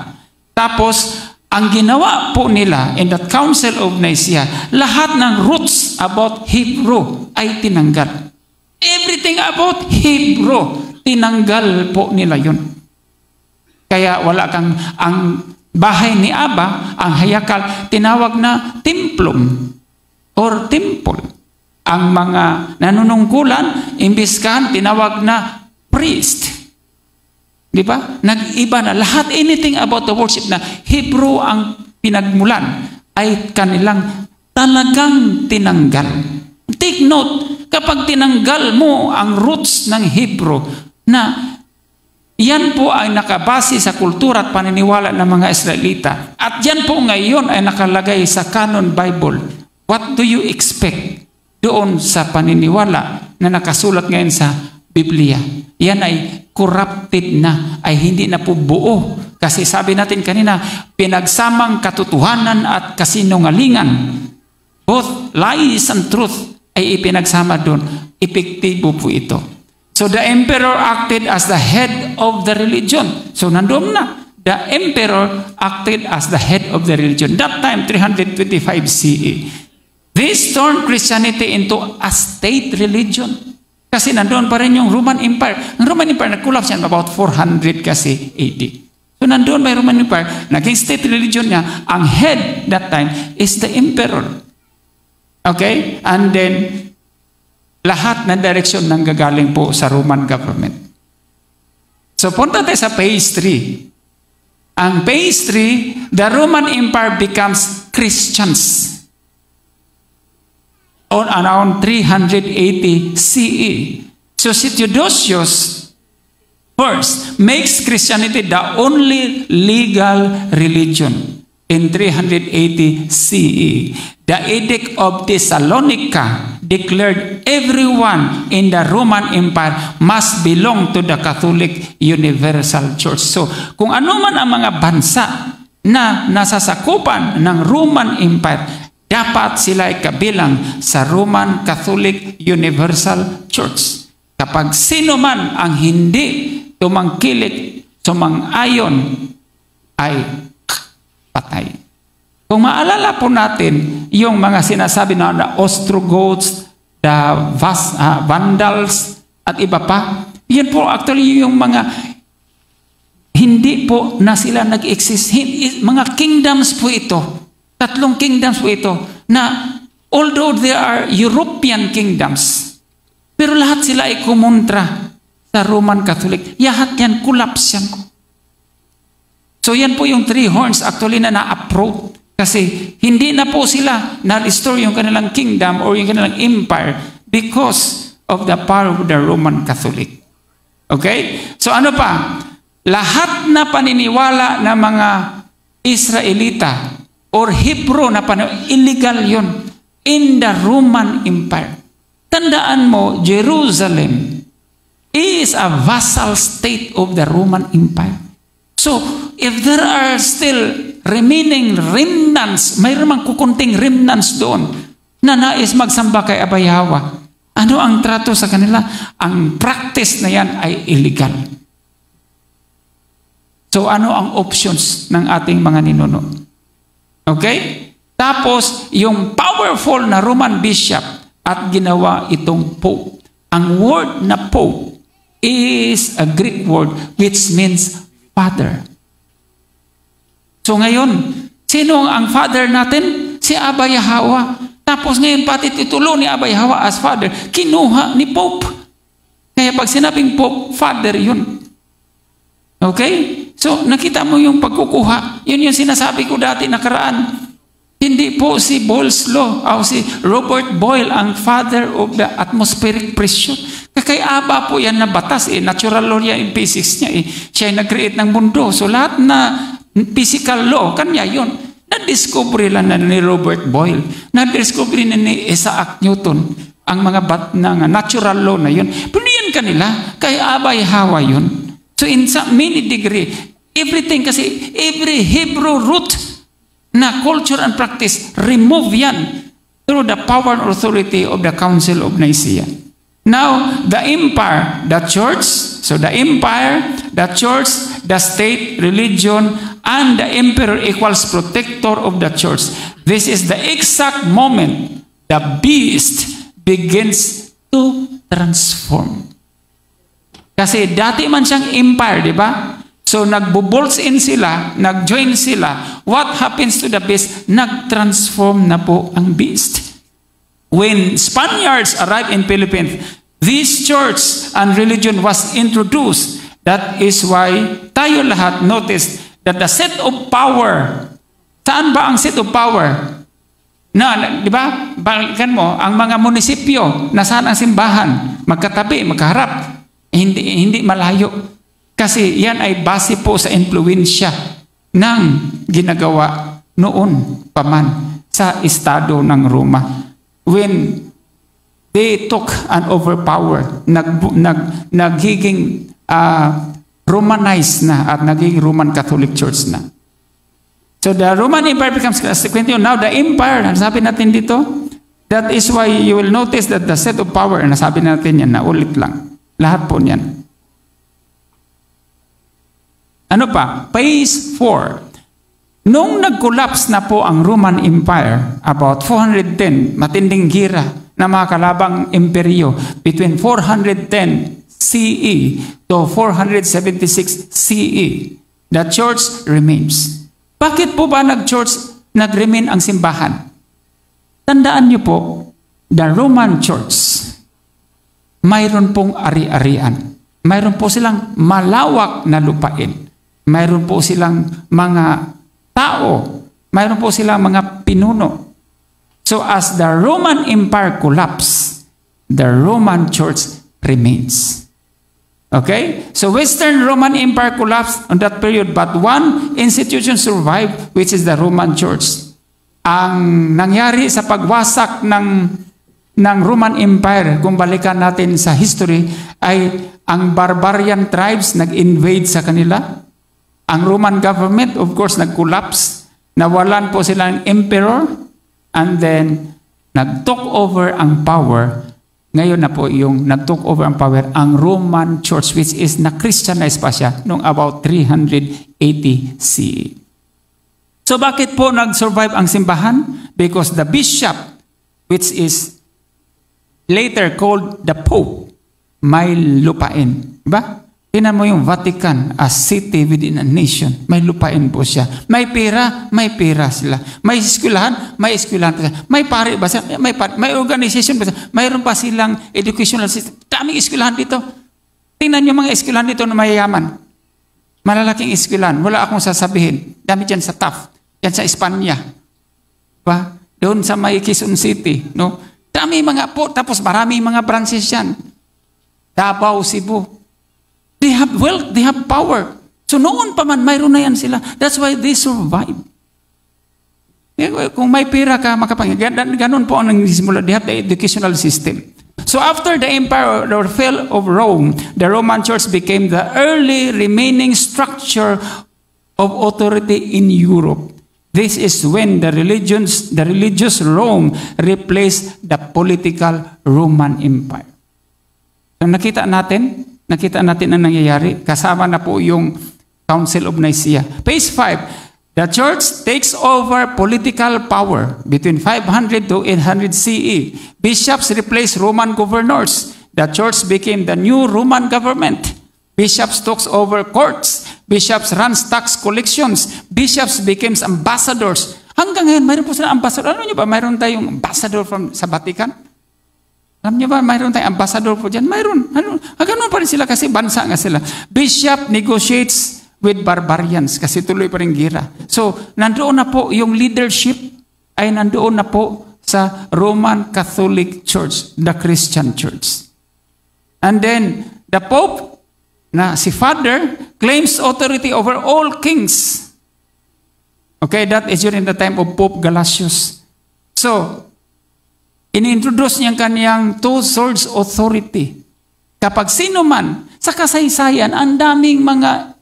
Tapos, ang ginawa po nila in that Council of Nicaea, lahat ng roots about Hebrew ay tinanggal. Everything about Hebrew, tinanggal po nila yun. Kaya wala kang, ang bahay ni Abba, ang hayakal, tinawag na templum or temple. Ang mga nanunungkulan, imbis kan, tinawag na priest. Di ba? Nag-iba na. Lahat, anything about the worship na Hebrew ang pinagmulan, ay kanilang talagang tinanggal. Take note, kapag tinanggal mo ang roots ng Hebrew, na yan po ay nakabase sa kultura at paniniwala ng mga Israelita. At yan po ngayon ay nakalagay sa Canon Bible. What do you expect doon sa paniniwala na nakasulat ngayon sa Biblia? Yan ay corrupted na, ay hindi na po buo. Kasi sabi natin kanina, pinagsamang katotohanan at kasinungalingan. Both lies and truth ay ipinagsama doon. Epektibo po ito. So the emperor acted as the head of the religion. So nandoon na. The emperor acted as the head of the religion. That time, 325 CE. This turned Christianity into a state religion. Kasi nandoon pa rin yung Roman Empire. Ang Roman Empire nag-collapse yan about 400 kasi AD. So nandoon may Roman Empire, naging state religion niya, ang head that time is the emperor. Okay? And then, lahat ng direksyon nang gagaling po sa Roman government. So punta tayo sa page 3. Ang page 3, the Roman Empire becomes Christians on around 380 CE. So si Theodosius first makes Christianity the only legal religion in 380 CE. The Edict of Thessalonica declared everyone in the Roman Empire must belong to the Catholic Universal Church. So, kung ano man ang mga bansa na nasasakupan ng Roman Empire, dapat sila ay kabilang sa Roman Catholic Universal Church. Kapag sino man ang hindi tumangkilik, sumang-ayon, ay patay. Kung maalala po natin yung mga sinasabi na Ostrogoths, the Vandals, at iba pa, yan po actually yung mga hindi po na sila nag-exist. Mga kingdoms po ito. 3 kingdoms po ito na although they are European kingdoms, pero lahat sila ay kumontra sa Roman Catholic. Lahat yan, collapse yan. So yan po yung 3 horns actually na na-approach. Kasi hindi na po sila na-restore yung kanilang kingdom or yung kanilang empire because of the power of the Roman Catholic. Okay? So ano pa? Lahat na paniniwala ng mga Israelita or Hebrew na paniniwala, illegal yun in the Roman Empire. Tandaan mo, Jerusalem is a vassal state of the Roman Empire. So, if there are still remaining remnants, mayroon mang kukunting remnants doon na nais magsamba kay Abayhawa, ano ang trato sa kanila? Ang practice na yan ay illegal. So, ano ang options ng ating mga ninuno? Okay? Tapos, yung powerful na Roman bishop at ginawa itong Pope. Ang word na Pope is a Greek word which means Father. So ngayon, sino ang father natin? Si Abayhawa. Tapos ngayon pati titulo ni Abayhawa as father, kinuha ni Pope. Kaya pag sinabing Pope, father yun. Okay? So nakita mo yung pagkukuha. Yun yung sinasabi ko dati nakaraan. Hindi po si Boyle's Law o si Robert Boyle ang father of the atmospheric pressure. Kay Aba po yan na batas. Natural law yan in physics niya. Siya ay nag-create ng mundo. So lahat na physical law, kanya yun. Na-discover lang na ni Robert Boyle. Na-discover na ni Isaac Newton ang mga natural law na yun. Pero yan kanila. Kay Abayhawa yun. So in many degree, everything kasi, every Hebrew root na culture and practice, remove yan through the power and authority of the Council of Nicaea. Now, the empire, the church, so the empire, the church, the state, religion, and the emperor equals protector of the church. This is the exact moment the beast begins to transform. Kasi dati man siyang empire, di ba? So nagbo-bolts in sila, nag-join sila. What happens to the beast? Nag-transform na po ang beast. When Spaniards arrived in Philippines, this church and religion was introduced. That is why tayo lahat notice that the set of power, saan ba ang set of power? Na, di ba? Balikan mo, ang mga munisipyo, nasaan ang simbahan? Magkatabi, magkaharap. Hindi malayo. Kasi yan ay base po sa influensya ng ginagawa noon paman sa estado ng Roma. When they took an overpower, nagiging Romanized na at naging Roman Catholic Church na. So the Roman Empire becomes consequently now the empire, nasabi natin dito, that is why you will notice that the set of power, nasabi natin yan, na ulit lang. Lahat po yan. Ano pa? Phase 4. Nung nag-collapse na po ang Roman Empire, about 410, matinding gira na mga kalabang imperyo between 410 CE to 476 CE. the church remains. Bakit po ba nag-remain ang simbahan? Tandaan niyo po, the Roman Church, mayroon pong ari-arian. Mayroon po silang malawak na lupain. Mayroon po silang mga tao. Mayroon po silang mga pinuno. So as the Roman Empire collapsed, the Roman Church remains. Okay? So Western Roman Empire collapsed on that period, but one institution survived, which is the Roman Church. Ang nangyari sa pagwasak ng Roman Empire, kung balikan natin sa history, ay ang barbarian tribes nag-invade sa kanila. Ang Roman government, of course, nag-collapse. Nawalan po sila ng emperor, and then nag-took over ang power. Ngayon na po yung nag-took over ang power, ang Roman Church, which is na-Christianize pa siya noong about 380 CE. So bakit po nag-survive ang simbahan? Because the bishop, which is later called the Pope, may lupain. Diba? Tingnan mo yung Vatican, a city within a nation. May lupain po siya. May pera sila. May eskwelahan pa sila. May pari ba sila? May organization ba sila? Mayroon pa silang educational system. Daming eskwelahan dito. Tingnan nyo mga eskwelahan dito na mayayaman. Malalaking eskwelahan. Wala akong sasabihin. Dami dyan sa Taft. Yan sa Espanya. Diba? Doon sa may Quezon City. No? Dami mga po. Tapos marami mga branches yan. Davao, Cebu. They have wealth, they have power. So noon pa man, mayroon na yan sila. That's why they survive. Kung may pera ka, makapangyayaman. Ganon po ang nagsimula. They have the educational system. So after the empire or fall of Rome, the Roman Church became the early remaining structure of authority in Europe. This is when the religious Rome replaced the political Roman Empire. So nakita natin ang nangyayari. Kasama na po yung Council of Nicaea. Page 5. The church takes over political power between 500 to 800 CE. Bishops replaced Roman governors. The church became the new Roman government. Bishops took over courts. Bishops ran tax collections. Bishops became ambassadors. Hanggang ngayon, mayroon po sila ambassador. Alam niyo ba, mayroon tayong ambassador sa Vatican? Alam niyo ba, mayroon tayong ambassador po dyan? Mayroon. Ganun pa rin sila kasi bansa nga sila. Bishop negotiates with barbarians kasi tuloy pa rin gira. So, nandoon na po yung leadership ay nandoon na po sa Roman Catholic Church, the Christian Church. And then, the Pope, na si Father, claims authority over all kings. Okay, that is during the time of Pope Gelasius. So, inintroduce niya kaniyang two swords authority. Kapag sino man, sa kasaysayan, ang daming mga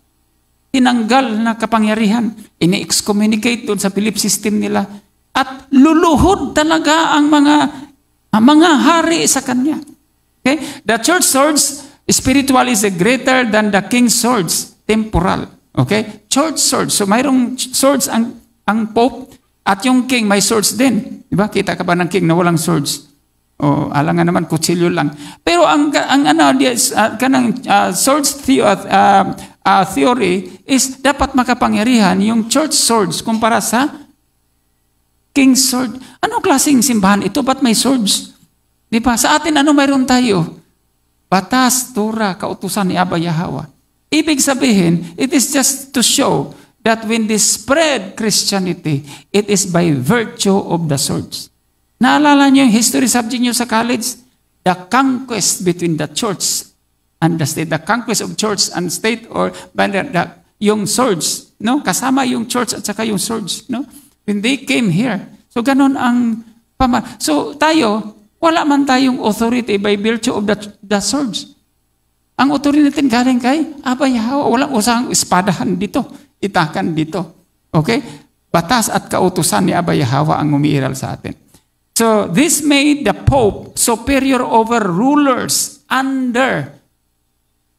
tinanggal na kapangyarihan, ini-excommunicate doon sa belief system nila, at luluhod talaga ang mga hari sa kanya. Okay? The church swords, spiritual is greater than the king's swords, temporal. Okay? Church swords. So mayroong swords ang Pope at yung king may swords din. Diba? Kita ka ba ng king na walang swords? O alangan naman, kutsilyo lang. Pero swords theory is dapat makapangyarihan yung church swords kumpara sa king's sword. Anong klaseng simbahan ito? Ba't may swords? Diba? Sa atin, ano mayroon tayo? Batas, Torah, kautusan ni Abba Yahweh. Ibig sabihin, it is just to show that when they spread Christianity, it is by virtue of the swords. Naalala niyo yung history subject niyo sa college? The conquest between the church and the state. The conquest of church and state, or yung swords. No? Kasama yung church at saka yung swords. No? When they came here. So ganun ang So tayo, wala man tayong authority by virtue of the swords. Ang authority natin galing kay Abba Yahweh. Walang usang espadahan dito. Itakan dito. Okay? Batas at kautusan ni Abba Yahweh ang umiiral sa atin. So, this made the Pope superior over rulers under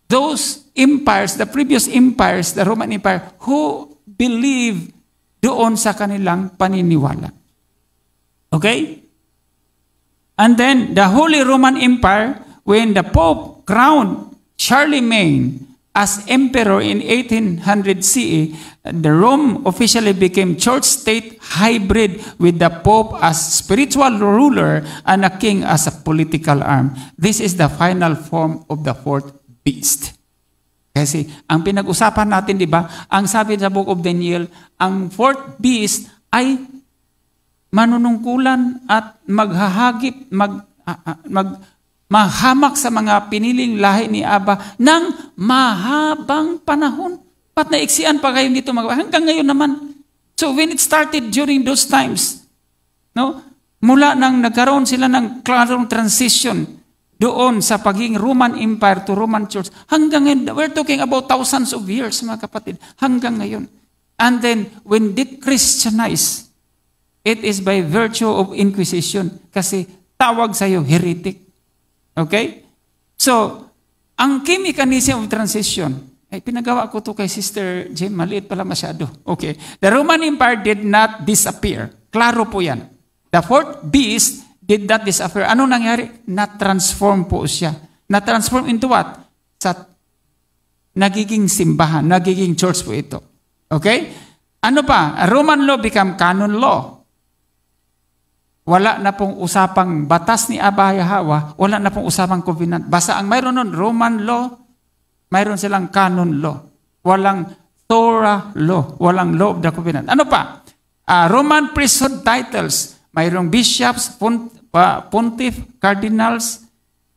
those empires, the previous empires, the Roman Empire, who believed doon sa kanilang paniniwala. Okay? And then, the Holy Roman Empire, when the Pope crowned Charlemagne as emperor in 1800 CE, the Rome officially became church-state hybrid with the Pope as spiritual ruler and a king as a political arm. This is the final form of the fourth beast. Kasi ang pinag-usapan natin, di ba, ang sabi sa Book of Daniel, ang fourth beast ay manunungkulan at maghahagip, mahamak sa mga piniling lahi ni Aba ng mahabang panahon. Pat naiksian pa kayo dito hanggang ngayon naman. So when it started during those times, no? Mula nang nagkaroon sila ng klarong transition doon sa pagiging Roman Empire to Roman Church, hanggang ngayon, we're talking about thousands of years, mga kapatid, hanggang ngayon. And then, when they Christianize, it is by virtue of Inquisition, kasi tawag sa'yo heretic. Okay? So, ang key mechanism of transition, ay pinagawa ko to kay Sister Jim, maliit pala masyado. Okay. The Roman Empire did not disappear. Klaro po yan. The fourth beast did not disappear. Ano nangyari? Na-transform po siya. Na-transform into what? Sa nagiging simbahan, nagiging church po ito. Okay? Ano pa? Roman law become canon law. Wala na pong usapang batas ni Aba Yahweh, wala na pong usapang covenant. Basta ang mayroon nun, Roman law, mayroon silang canon law. Walang Torah law, walang law of the covenant. Ano pa? Roman priesthood titles, mayroong bishops, pontiff, cardinals.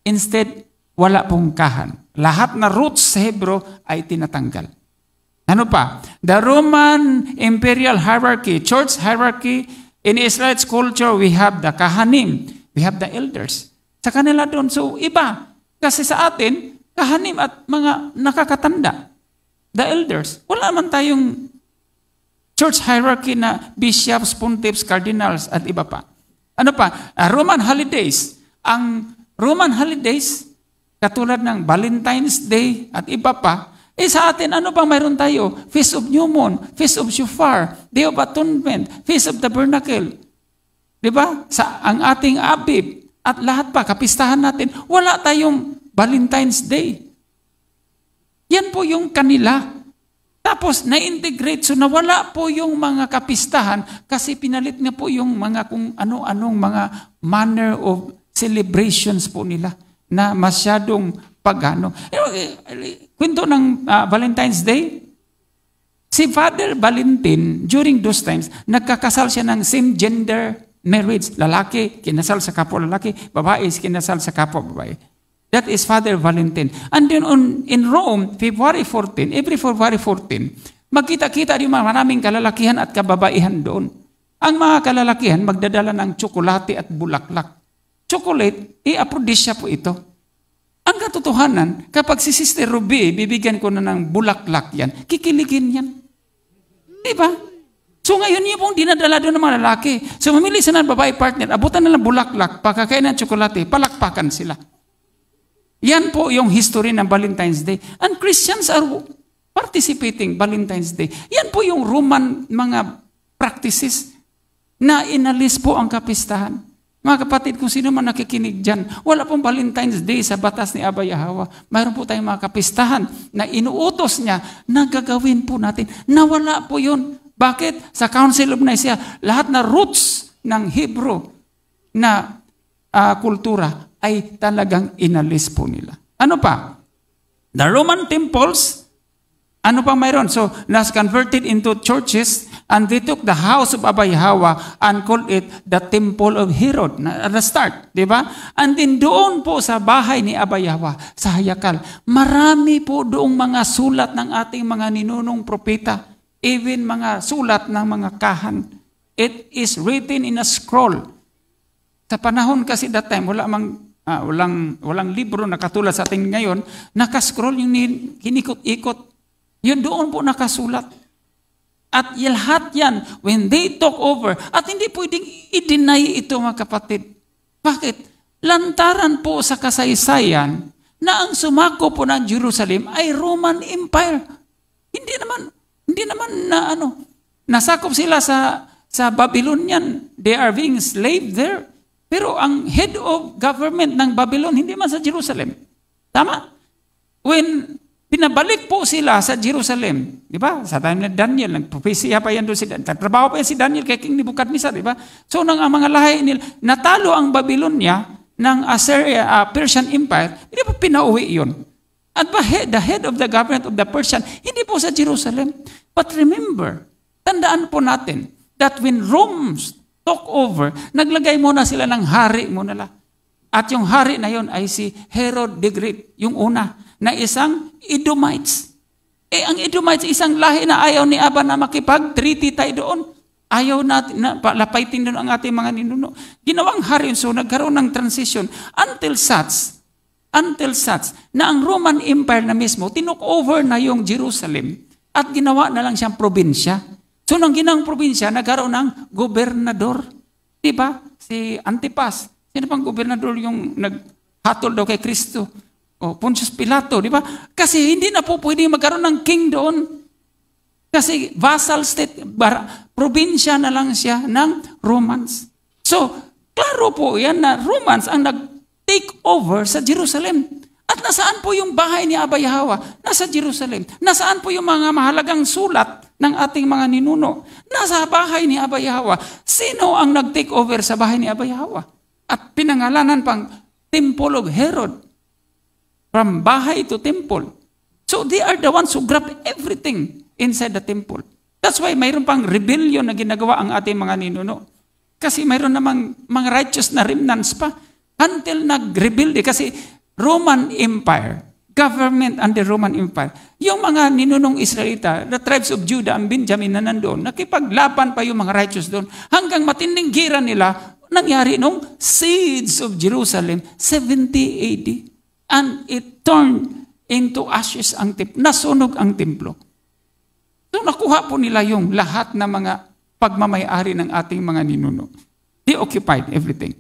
Instead, wala pong kahan. Lahat na roots sa Hebrew ay tinatanggal. Ano pa? The Roman imperial hierarchy, church hierarchy. In Israel's culture, we have the kahanim, we have the elders. Sa kanila doon, so iba. Kasi sa atin, kahanim at mga nakakatanda, the elders. Wala man tayong church hierarchy na bishops, pontiffs, cardinals, at iba pa. Ano pa? Roman holidays. Ang Roman holidays, katulad ng Valentine's Day at iba pa, sa atin, ano bang mayroon tayo? Feast of New Moon, Feast of Shofar, Day of Atonement, Feast of Tabernacle. Diba? Ang ating Abib at lahat pa, kapistahan natin, wala tayong Valentine's Day. Yan po yung kanila. Tapos, na-integrate. So, nawala po yung mga kapistahan kasi pinalit na po yung mga kung ano-anong mga manner of celebrations po nila na masyadong pagano. Kwento ng Valentine's Day, si Father Valentin, during those times, nagkakasal siya ng same gender marriage. Lalaki, kinasal sa kapwa lalaki, babae, kinasal sa kapwa babae. That is Father Valentin. And then in Rome, February 14, every February 14, magkita-kita yung maraming kalalakihan at kababaihan doon. Ang mga kalalakihan, magdadala ng tsokolate at bulaklak. Chocolate, aphrodisia po ito. Ang katotohanan, kapag si Sister Ruby, bibigyan ko na ng bulaklak yan, kikiligin yan. Diba? So ngayon yung pong dinadala doon ng mga lalaki. So mamili sila ng babae partner, abutan na lang bulaklak, pagkakain ng tsokolate, palakpakan sila. Yan po yung history ng Valentine's Day. And Christians are participating Valentine's Day. Yan po yung Roman mga practices na inalis po ang kapistahan. Mga kapatid, kung sino man nakikinig dyan, wala pong Valentine's Day sa batas ni Aba Yahweh. Mayroon po tayong mga kapistahan na inuutos niya na gagawin po natin. Nawala po yun. Bakit? Sa Council of Nicaea, lahat na roots ng Hebrew na kultura ay talagang inalis po nila. Ano pa? The Roman temples, ano pa mayroon? So, nas converted into churches and they took the house of Aba Yahweh and called it the Temple of Herod at the start. Diba? And then doon po sa bahay ni Aba Yahweh, sa Hayakal, marami po doong mga sulat ng ating mga ninunong propeta, even mga sulat ng mga kahan. It is written in a scroll. Sa panahon kasi that time, walang libro na katulad sa ating ngayon, nakascroll yung hinikot-ikot. Yun doon po nakasulat. At lahat yan, when they talk over, at hindi pwedeng i-deny ito mga kapatid. Bakit? Lantaran po sa kasaysayan na ang sumako po ng Jerusalem ay Roman Empire. Hindi naman na nasakop sila sa Babylonian. They are being slave there. Pero ang head of government ng Babylon, hindi man sa Jerusalem. Tama? When pinabalik po sila sa Jerusalem. Di ba? Sa time ni Daniel, nagpropesya pa yan doon si Daniel. Trabaho pa yan si Daniel kay King Nebuchadnezzar. Di ba? So, nang ang mga lahi nila, natalo ang Babylonia ng Assyria, Persian Empire, hindi pa pinauwi yun. At the head of the government of the Persian, hindi po sa Jerusalem. But remember, tandaan po natin that when Rome took over, naglagay muna sila ng hari muna la. At yung hari na yon ay si Herod the Great, yung una, na isang Edomites. Ang Edomites, isang lahi na ayaw ni Aba na makipag-treaty tayo doon. Ayaw natin na lapaitin doon ang ating mga ninuno. Ginawang hari, so nagkaroon ng transition until such na ang Roman Empire na mismo, tinok over na yung Jerusalem at ginawa na lang siyang probinsya. So nang ginawang probinsya, nagkaroon ng gobernador. Diba? Si Antipas. Sino pang gobernador yung naghatol daw kay Kristo? O Pontius Pilato, di ba? Kasi hindi na po pwede magkaroon ng king doon. Kasi vassal state, probinsya na lang siya ng Romans. So, klaro po yan na Romans ang nag-take over sa Jerusalem. At nasaan po yung bahay ni Aba Yahweh? Nasa Jerusalem. Nasaan po yung mga mahalagang sulat ng ating mga ninuno? Nasa bahay ni Aba Yahweh. Sino ang nag-take over sa bahay ni Aba Yahweh? At pinangalanan pang Temple of Herod. From bahay to temple. So they are the ones who grab everything inside the temple. That's why mayroon pang rebellion na ginagawa ang ating mga ninuno. Kasi mayroon namang mga righteous na remnants pa until nag-rebelde. Kasi Roman Empire, government under Roman Empire, yung mga ninunong Israelita, the tribes of Judah and Benjamin na nandoon, nakipaglaban pa yung mga righteous doon hanggang matinding gira nila nangyari nung siege of Jerusalem 70 AD. And it turned into ashes ang templo. Nasunog ang templo. So nakuha po nila yung lahat ng mga pagmamayari ng ating mga ninuno. They occupied everything.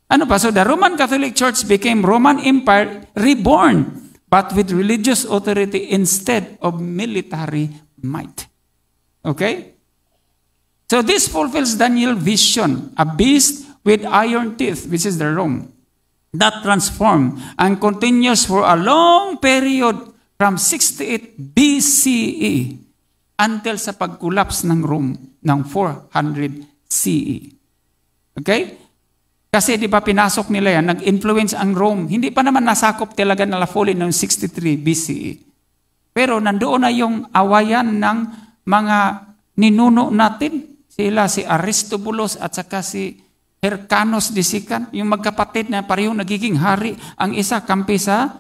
Ano pa? So the Roman Catholic Church became Roman Empire reborn, but with religious authority instead of military might. Okay? So this fulfills Daniel's vision, a beast with iron teeth, which is the Rome, that transformed and continues for a long period from 68 BCE until sa pag-collapse ng Rome ng 400 CE. Okay? Kasi di ba pinasok nila yan, nag-influence ang Rome. Hindi pa naman nasakop talaga na Lafoli noong 63 BCE. Pero nandoon na yung awayan ng mga ninuno natin. Sila si Aristobulus at saka si Hyrcanus de Sican, yung magkapatid na parehong nagiging hari. Ang isa kampi sa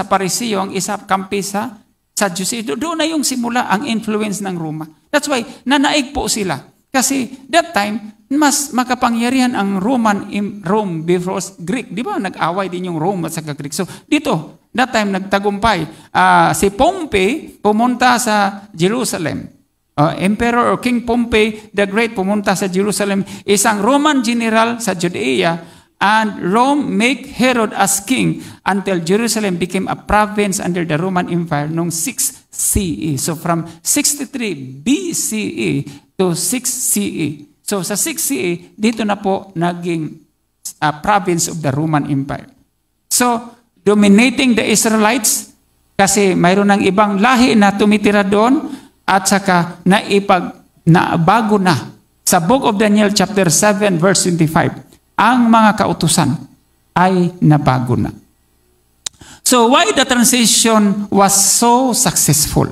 Pariseo, ang isa kampi sa Sadduceo. Doon na yung simula ang influence ng Roma. That's why nanaig po sila. Kasi that time, mas makapangyarihan ang Rome before Greek. Di ba? Nag-away din yung Rome at saka Greek. So dito, that time nagtagumpay. Si Pompey pumunta sa Jerusalem. Emperor or King Pompey the Great pumunta sa Jerusalem, isang Roman general sa Judea, and Rome make Herod as king until Jerusalem became a province under the Roman Empire noong 6 CE. So from 63 BCE to 6 CE. So sa 6 CE, dito na po naging province of the Roman Empire. So dominating the Israelites, kasi mayroon ng ibang lahi na tumitira doon, at saka bago na sa Book of Daniel chapter 7 verse 25, ang mga kautusan ay nabago na. So why the transition was so successful?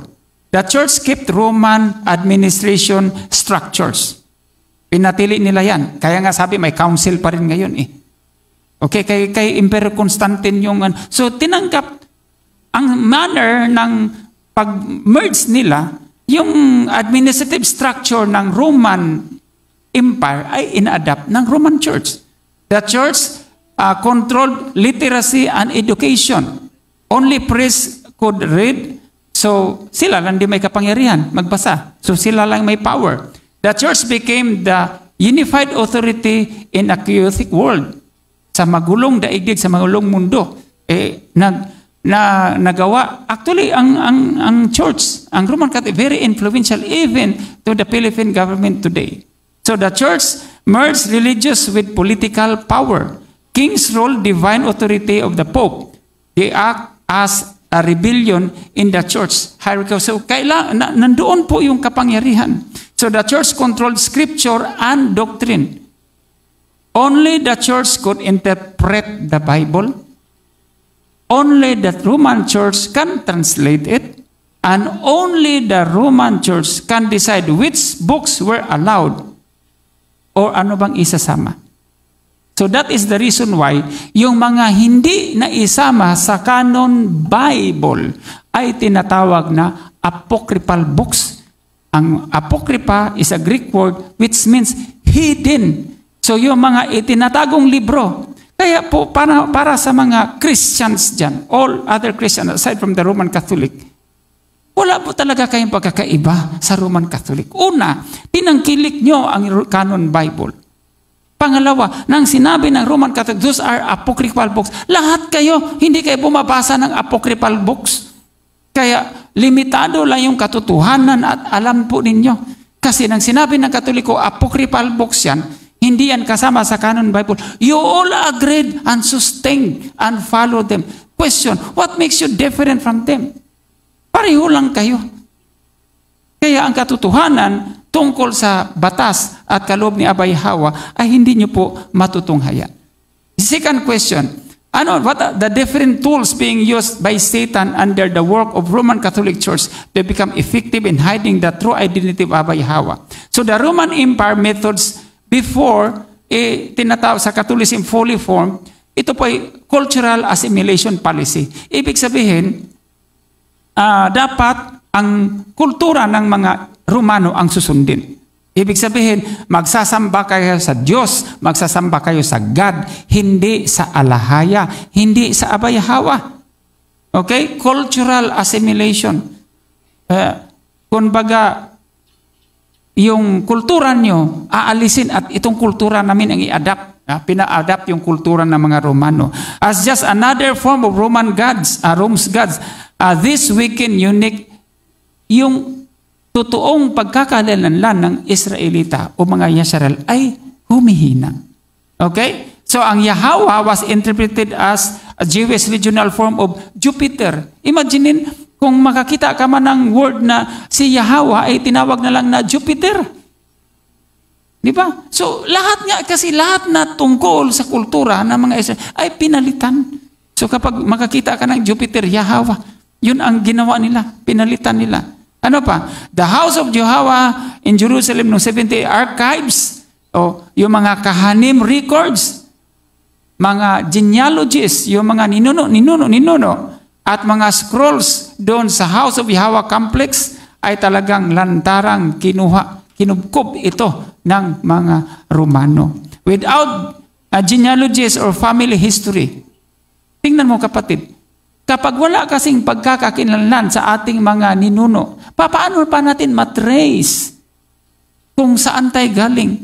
The church kept Roman administration structures. Pinatili nila yan. Kaya nga sabi may council pa rin ngayon eh. Okay, kay Emperor Constantine yung... So tinanggap ang manner ng pag-merge nila. Yung administrative structure ng Roman Empire ay in-adapt ng Roman Church. The Church controlled literacy and education. Only priests could read. So, sila lang di may kapangyarihan magbasa. So, sila lang may power. The Church became the unified authority in a chaotic world. Sa magulong daigdig, sa magulong mundo, nagawa. Actually, ang church, ang Roman Catholic, very influential even to the Philippine government today. So the church merged religious with political power. Kings rule divine authority of the Pope. They act as rebellion in the church hierarchy. So nandoon po yung kapangyarihan. So the church controlled scripture and doctrine. Only the church could interpret the Bible. Only the Roman church can translate it. And only the Roman church can decide which books were allowed or ano bang isasama. So that is the reason why yung mga hindi na isama sa canon Bible ay tinatawag na apocryphal books. Ang apocrypha is a Greek word which means hidden. So yung mga itinatagong libro. Kaya po para sa mga Christians dyan, all other Christians aside from the Roman Catholic, wala po talaga kayong pagkakaiba sa Roman Catholic. Una, tinangkilik nyo ang canon Bible. Pangalawa, nang sinabi ng Roman Catholic, those are apocryphal books. Lahat kayo, hindi kayo bumabasa ng apocryphal books. Kaya limitado lang yung katotohanan at alam po ninyo. Kasi nang sinabi ng Katoliko, apocryphal books yan, hindi yan kasama sa canon Bible. You all agreed and sustained and followed them. Question, what makes you different from them? Pareho lang kayo. Kaya ang katotohanan tungkol sa batas at kaloob ni Abay Hawa ay hindi nyo po matutunghayan. Second question, what are the different tools being used by Satan under the work of Roman Catholic Church to become effective in hiding the true identity of Abay Hawa? So the Roman Empire methods before, tinatawag sa Catholicism fully formed, ito po ay cultural assimilation policy. Ibig sabihin, dapat ang kultura ng mga Romano ang susundin. Ibig sabihin, magsasamba kayo sa Diyos, magsasamba kayo sa God, hindi sa alahaya, hindi sa Abay Hawa. Okay? Cultural assimilation. Kumbaga, yung kultura nyo, aalisin at itong kultura namin ang i-adapt. Pina-adapt yung kultura ng mga Romano. As just another form of Roman gods, Rome's gods, this weekend unique, yung totoong pagkakalanlan ng Israelita o mga Yisrael ay humihina. Okay? So ang Yahweh was interpreted as a Jewish regional form of Jupiter. Imagine kung makakita ka man ng word na si Yahweh ay tinawag na lang na Jupiter. Di ba? So lahat na tungkol sa kultura ng mga Israel ay pinalitan. So kapag makakita ka ng Jupiter, Yahweh, yun ang ginawa nila, pinalitan nila. Ano pa? The House of Jehovah in Jerusalem noong 70 archives, yung mga kahanim records, mga genealogies, yung mga ninuno, at mga scrolls doon sa House of Jehovah complex ay talagang lantarang kinubkob ito ng mga Romano. Without genealogies or family history, tingnan mo kapatid, kapag wala kasing pagkakakilanlan sa ating mga ninuno, paano pa natin matrace kung saan tayo galing?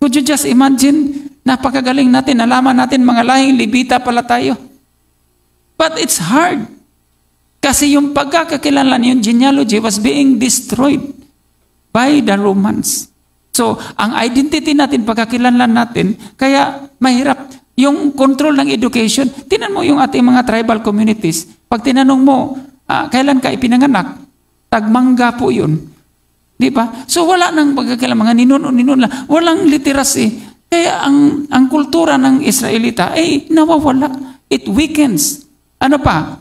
Could you just imagine, napakagaling natin, nalaman natin mga lahing Levita pala tayo. But it's hard. Kasi yung pagkakakilanlan, yung genealogy was being destroyed by the Romans. So, ang identity natin, pagkakilanlan natin, kaya mahirap. Yung control ng education, tinan mo yung ating mga tribal communities. Pag tinanong mo, kailan ka ipinanganak? Tagmangga po yun. Di ba? So wala nang pagkakilanlan, mga ninuno, walang literacy. Kaya ang kultura ng Israelita ay nawawala. It weakens. Ano pa?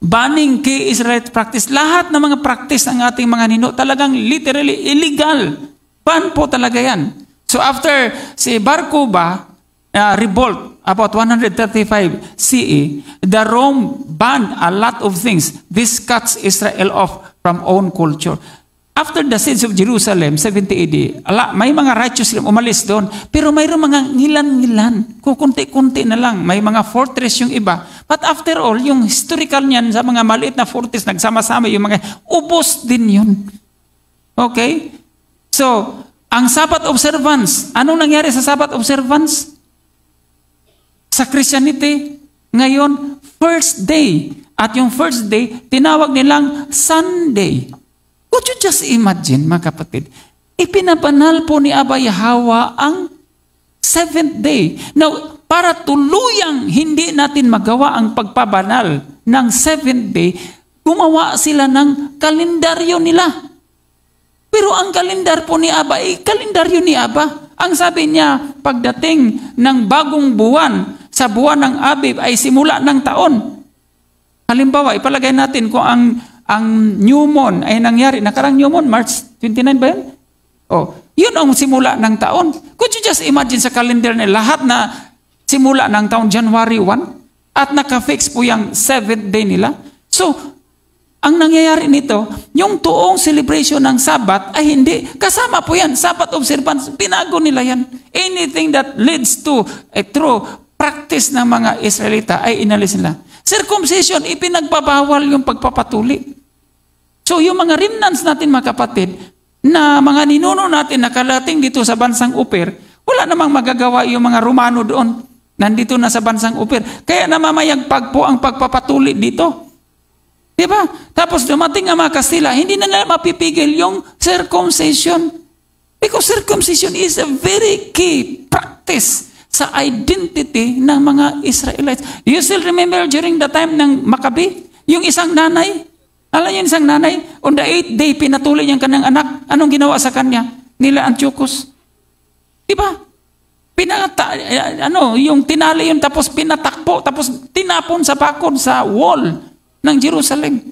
Banning kay Israelite practice. Lahat ng mga practice ng ating mga ninuno talagang literally illegal. Ban po talaga yan. So after si Bar Kokhba, revolt about 135 CE, the Rome banned a lot of things. This cuts Israel off from own culture. After the siege of Jerusalem, 70 AD, may mga righteous umalis doon, pero mayroong mga ngilan-ngilan, kukunti-kunti na lang, may mga fortress yung iba. But after all, yung historical niyan sa mga maliit na fortress, nagsama-sama yung mga, ubos din yun. Okay? So, ang Sabbath observance, anong nangyari sa Sabbath observance? Sa Christianity, ngayon, first day. At yung first day, tinawag nilang Sunday. Could you just imagine, mga kapatid? Ipinabanal po ni Abay Hawa ang 7th day. Now, para tuluyang hindi natin magawa ang pagpabanal ng 7th day, gumawa sila ng kalendaryo nila. Pero ang kalendar po ni Aba, kalendaryo ni Aba. Ang sabi niya, pagdating ng bagong buwan, sa buwan ng Abib ay simula ng taon. Halimbawa, ipalagay natin kung ang new moon ay nangyari, nakarang new moon, March 29 ba yun? Yun ang simula ng taon. Could you just imagine sa calendar nila, lahat na simula ng taon, January 1, at naka-fix po yung 7th day nila. So, ang nangyayari nito, yung tuong celebration ng Sabat ay hindi. Kasama po yan, Sabat observance, pinago nila yan. Anything that leads to a true practice ng mga Israelita ay inalis nila. Circumcision, ipinagbabawal yung pagpapatuli. So yung mga remnants natin, mga kapatid, na mga ninuno natin nakalating dito sa bansang Upir, wala namang magagawa yung mga Romano doon. Nandito na sa bansang Upir. Kaya namamayagpag po ang pagpapatuli dito. Diba? Tapos dumating ang mga Kastila, hindi na nila mapipigil yung circumcision. Because circumcision is a very key practice sa identity ng mga Israelites. You still remember during the time ng Maccabi? Yung isang nanay, alam niyo yung isang nanay, on the 8th day, pinatuloy niyang kanyang anak. Anong ginawa sa kanya? Nila Antiochus. Diba? Yung tinali yun, tapos pinatakpo, tapos tinapon sa bakod sa wall ng Jerusalem.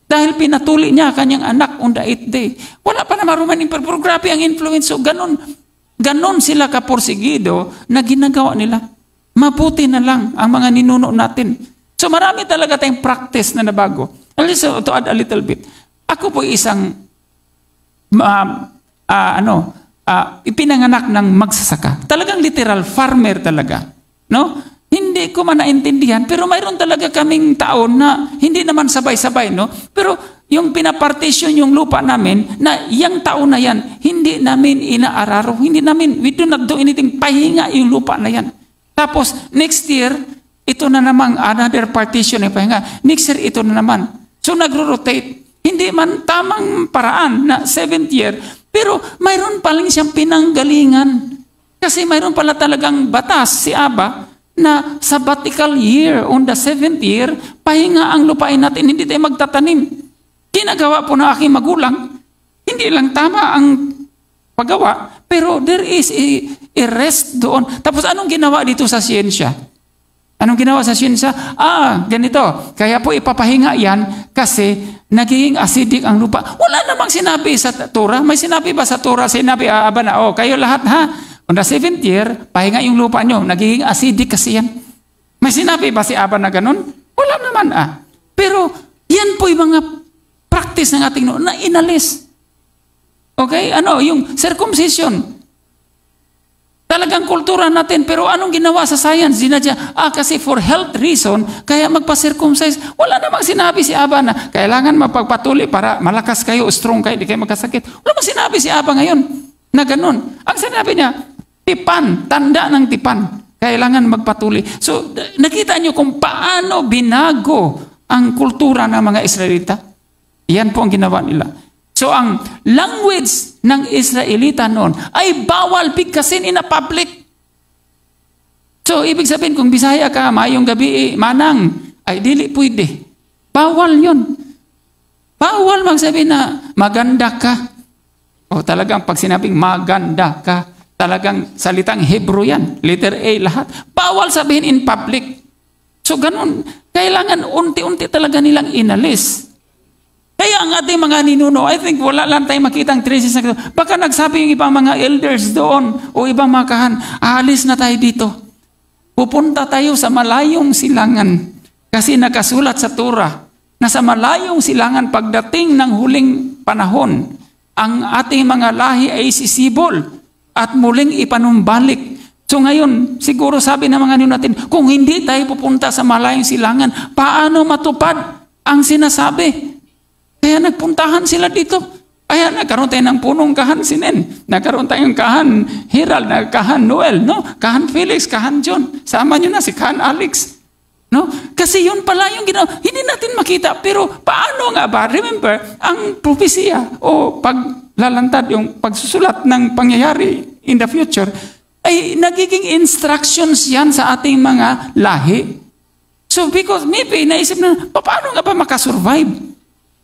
Dahil pinatuli niya kanyang anak on the 8th day. Wala pa naman Roman Empire, pero grabe ang influence. So, ganon sila kaporsigido na ginagawa nila. Mabuti na lang ang mga ninuno natin. So, marami talaga tayong practice na nabago. At least to add a little bit. Ako po isang ipinanganak ng magsasaka. Talagang literal, farmer talaga. No? Hindi ko man naintindihan, pero mayroon talaga kaming taon na hindi naman sabay-sabay, no? Pero yung pinapartition yung lupa namin, na yung taon na yan, hindi namin inaararo, we do not do anything, pahinga yung lupa na yan. Tapos, next year, ito na namang another partition yung pahinga. Next year, ito na naman. So, nagro-rotate. Hindi man tamang paraan na 7th year, pero mayroon pa lang siyang pinanggalingan. Kasi mayroon pala talagang batas si Aba, na sabbatical year, on the 7th year, pahinga ang lupain natin, hindi tayo magtatanim. Ginagawa po ng aking magulang, hindi lang tama ang paggawa, pero there is a rest doon. Tapos anong ginawa dito sa siyensya? Anong ginawa sa siyensya? Ganito, kaya po ipapahinga yan kasi nagiging acidic ang lupa. Wala namang sinabi sa Torah. May sinabi ba sa Torah? Sinabi, Aba na, kayo lahat ha, on the 7th year, pahinga yung lupa nyo. Nagiging acidic kasi yan. May sinabi ba si Aba na ganun? Wala naman Pero yan po yung mga practice ng ating na inalis. Okay? Yung circumcision. Talagang kultura natin. Pero anong ginawa sa science? Dinadya, kasi for health reason, kaya magpa-circumcise. Wala namang sinabi si Aba na kailangan mapagpatuli para malakas kayo, strong kayo, di kayo magkasakit. Wala namang sinabi si Aba ngayon na ganun. Ang sinabi niya, tipan, tanda ng tipan. Kailangan magpatuli. So, nakita niyo kung paano binago ang kultura ng mga Israelita. Yan po ang ginawa nila. So, ang language ng Israelita noon ay bawal bigkasin in a public. So, ibig sabihin, kung Bisaya ka, mayong gabi, manang, ay dili pwede. Bawal yun. Bawal magsabi na maganda ka. Talagang pag sinabing maganda ka, talagang salitang Hebrew yan. Letter A lahat. Bawal sabihin in public. So ganun, kailangan unti-unti talaga nilang inalis. Kaya ang ating mga ninuno, I think wala lang tayong makitang traces na baka nagsabi yung ibang mga elders doon o ibang mga kahan, aalis na tayo dito. Pupunta tayo sa malayong silangan. Kasi nakasulat sa Torah na sa malayong silangan pagdating ng huling panahon, ang ating mga lahi ay sisibol at muling ipanumbalik. So ngayon, siguro sabi ng mga ninuno natin, kung hindi tayo pupunta sa malayong silangan, paano matupad ang sinasabi? Kaya nagpuntahan sila dito. Kaya nagkaroon tayo ng punong kahan Sinen. Nagkaroon tayong kahan Hiral, kahan Noel, no? Kahan Felix, kahan John. Sama nyo na si kahan Alex. No? Kasi yun pala yung ginawa. Hindi natin makita. Pero paano nga ba? Remember, ang propesya o paglalantad, yung pagsusulat ng pangyayari in the future, ay nagiging instructions yan sa ating mga lahi. So because maybe naisip na, paano nga ba makasurvive?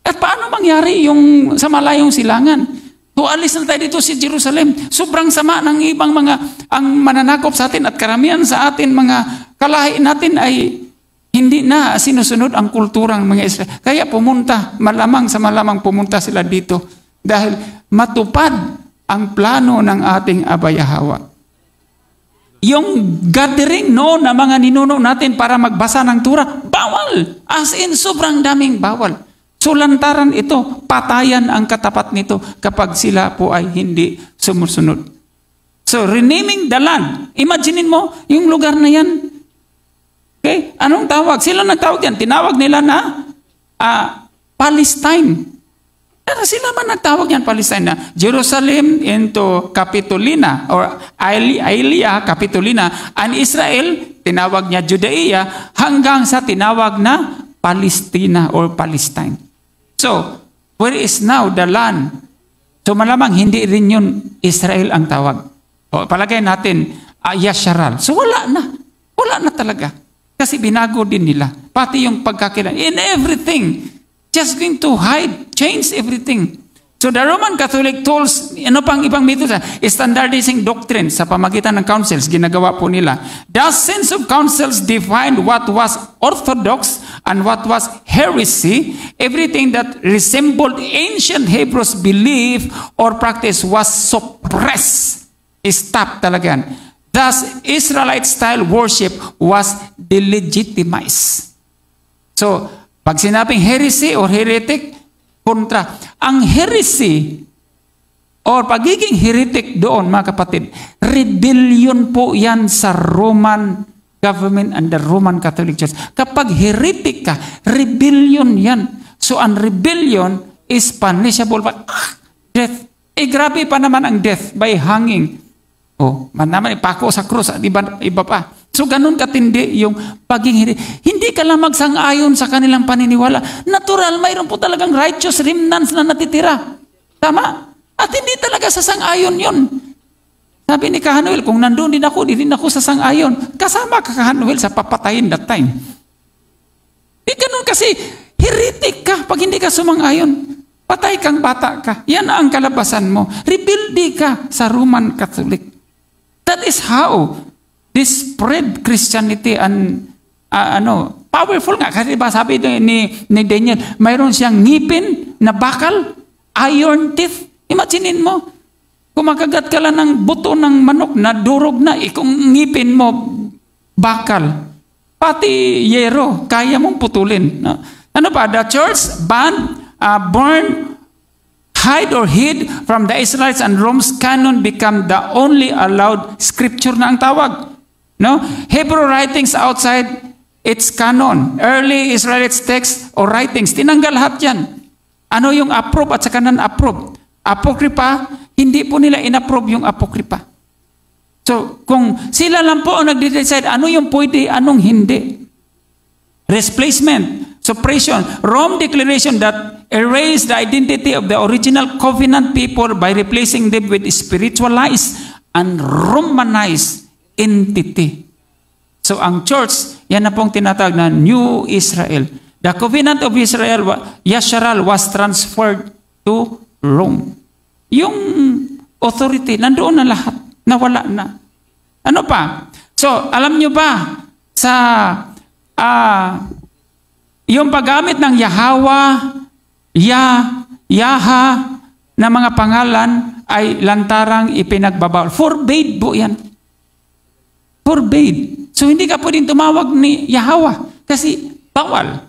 At paano mangyari yung sa malayong silangan? Alis na tayo dito sa Jerusalem. Sobrang sama ng ibang mga ang mananakop sa atin at karamihan sa atin mga kalahi natin ay hindi na sinusunod ang kulturang mga Israel. Kaya malamang pumunta sila dito dahil matupad ang plano ng ating Abay Yahweh. Yung gathering noon na mga ninuno natin para magbasa ng Torah, bawal. As in, sobrang daming bawal. So lantaran ito, patayan ang katapat nito kapag sila po ay hindi sumusunod. So renaming the land. Imaginein mo yung lugar na yan. Okay? Anong tawag? Sila nagtawag yan. Tinawag nila na Palestine. Pero sila man nagtawag yan Palestine na Jerusalem into Capitolina or Aelia Capitolina. And Israel, tinawag niya Judea hanggang sa tinawag na Palestina or Palestine. So, where is now the land? So, malamang hindi rin yun Israel ang tawag. O, palagay natin, Yasharal. So, wala na. Wala na talaga. Kasi binago din nila. Pati yung pagkakilan. In everything. Just going to hide. Change everything. So, the Roman Catholic tools, ano pang ibang method? Standardizing doctrine sa pamagitan ng councils. Ginagawa po nila. Dozens of councils defined what was orthodox and what was heresy. Everything that resembled ancient Hebrews' belief or practice was suppressed. Stop talaga yan. Thus, Israelite-style worship was delegitimized. So, pag sinabing heresy or heretic, kontra. Ang heresy or pagiging heretic doon, mga kapatid, rebellion po yan sa Roman government and the Roman Catholic Church. Kapag heretic ka, rebellion yan. So, ang rebellion is punishable by death. Grabe pa naman ang death by hanging. Naman ipako sa krus at iba pa. So, ganun katindi yung pagiging hindi ka lang magsang-ayon sa kanilang paniniwala. Natural, mayroon po talagang righteous remnants na natitira. Tama? At hindi talaga sasang-ayon yun. Sabi ni Kahanuel, kung nandun din ako, di din ako sasang-ayon. Kasama ka Kahanuel sa papatayin that time. Ganun kasi, heretic ka pag hindi ka sumang-ayon. Patay kang bata ka. Yan ang kalabasan mo. Rebelde ka sa Roman Catholic. That is how this spread Christianity and powerful nga. Kasi diba sabi ni Daniel, mayroon siyang ngipin na bakal, iron teeth. Imaginin mo, kumakagat ka lang ng buto ng manok na durog na, kung ngipin mo bakal. Pati yero, kaya mong putulin. Ano pa? The church banned, burned, hide or hid from the Israelites and Rome's canon become the only allowed scripture na ang tawag. No? Hebrew writings outside its canon. Early Israelites texts or writings, tinanggal lahat yan. Ano yung approve at saka non-approve? Apokripa, hindi po nila inapprove yung apokripa. So, kung sila lang po ang nag-decide ano yung pwede, anong hindi. Replacement, suppression, Rome declaration that erased the identity of the original covenant people by replacing them with spiritualized and Romanized entity. So ang church, yan na pong tinatawag na New Israel. The covenant of Israel, Yasharal, was transferred to Rome. Yung authority, nandoon na lahat. Nawala na. Ano pa? So, alam nyo ba, sa yung paggamit ng Yahweh, Yaha na mga pangalan ay lantarang ipinagbabawal. Forbade po yan. Forbade. So, hindi ka pwedeng tumawag ni Yahweh kasi bawal.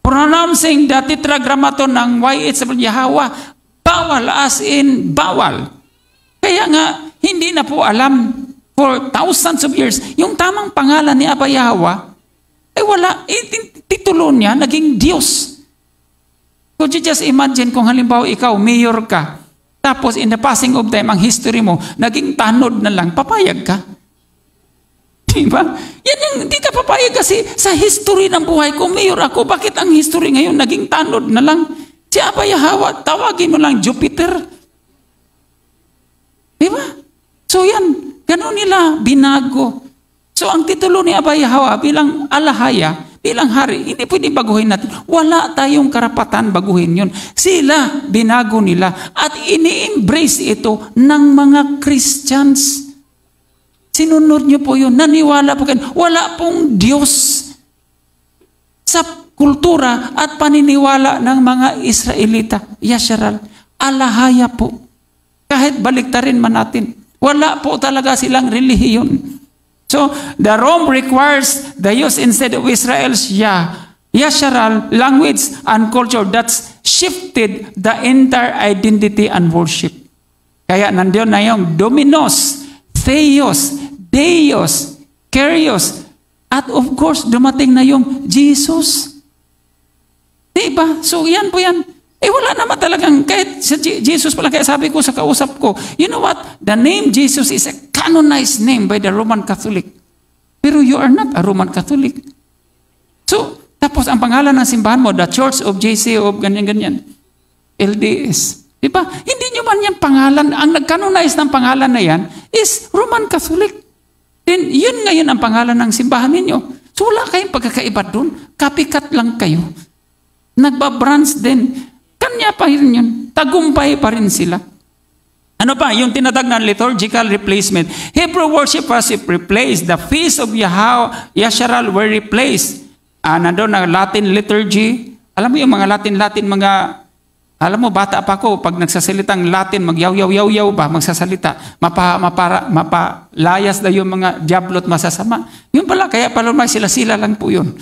Pronouncing the tetragrammaton ng YH Yahweh, bawal as in bawal. Kaya nga, hindi na po alam for thousands of years, yung tamang pangalan ni Abba Yahweh, ay wala. Titulo niya, naging Diyos. Could you just imagine kung halimbawa ikaw, mayor ka, tapos in the passing of time, ang history mo, naging tanod na lang, papayag ka? Diba? Yan yung, hindi ka papayag kasi sa history ng buhay ko, mayor ako, bakit ang history ngayon naging tanod na lang? Si Abba Yahweh, tawagin mo lang Jupiter. Diba? So yan, ganun Gano'n nila binago. So ang titulo ni Abayahawa bilang alahaya, bilang hari, hindi pwede baguhin natin. Wala tayong karapatan baguhin yun. Sila, binago nila. At ini-embrace ito ng mga Christians. Sinunod nyo po yun. Naniwala po kayo. Wala pong Diyos sa kultura at paniniwala ng mga Israelita. Yasharal. Alahaya po. Kahit baliktarin man natin. Wala po talaga silang relihiyon. So, the Rome requires the use instead of Israel's Yasharal language and culture that's shifted the entire identity and worship. Kaya nandiyon na yung Dominos, Theos, Deus, Kyrios, at of course, dumating na yung Jesus. Diba? So, yan po yan. Wala naman talagang, kahit sa Jesus pala, kaya sabi ko sa kausap ko, you know what? The name Jesus is a canonized name by the Roman Catholic. Pero you are not a Roman Catholic. So, tapos ang pangalan ng simbahan mo, the Church of JC of ganyan-ganyan, LDS. Diba? Hindi nyo man yan pangalan, ang nag-canonize ng pangalan na yan is Roman Catholic. Then, yun ngayon ang pangalan ng simbahan ninyo. So, wala kayong pagkakaiba dun. Copycat lang kayo. Nagbabranch din. Kanya pa rin yun. Tagumpay pa rin sila. Ano pa? Yung tinatag na liturgical replacement. Hebrew worship was replaced. The feast of Yasharal were replaced. Nandun na Latin liturgy. Alam mo yung mga Latin, alam mo, bata pa ko, pag nagsasalitang Latin, magyaw-yaw-yaw ba, magsasalita, mapalayas na yung mga diablot masasama. Yun pala, kaya palumay sila lang po yun.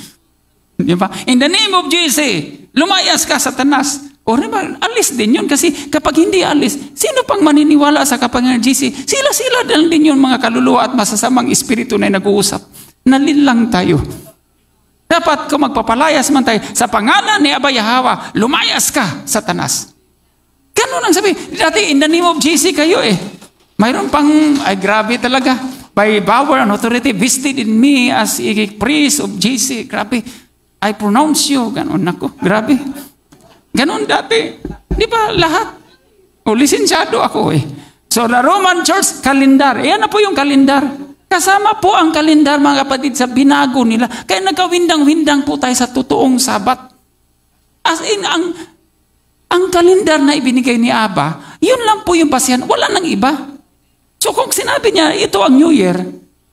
Diba? In the name of Jesus, lumayas ka, Satanas. O diba, alis din yun. Kasi kapag hindi alis, sino pang maniniwala sa kapangyarihan ng Jesus? Sila lang din yung mga kaluluwa at masasamang espiritu na nag-uusap. Nalilang tayo. Dapat kung magpapalayas man tayo, sa pangalan ni Abayahawa, lumayas ka, Satanas. Ganun ang sabi. Dati, in the name of Jesus kayo Mayroon pang, grabe talaga. By power and authority vested in me as a priest of Jesus. Grabe. I pronounce you. Ganun ako. Grabe. Ganun dati. Di ba lahat? Lisensyado ako So the Roman Church kalendar. Yan na po yung kalendar. Kasama po ang kalendar mga kapatid sa binago nila. Kaya nagkawindang-windang po tayo sa totoong Sabat. As in, ang kalendar na ibinigay ni Aba, yun lang po yung basihan. Wala nang iba. So kung sinabi niya, ito ang New Year,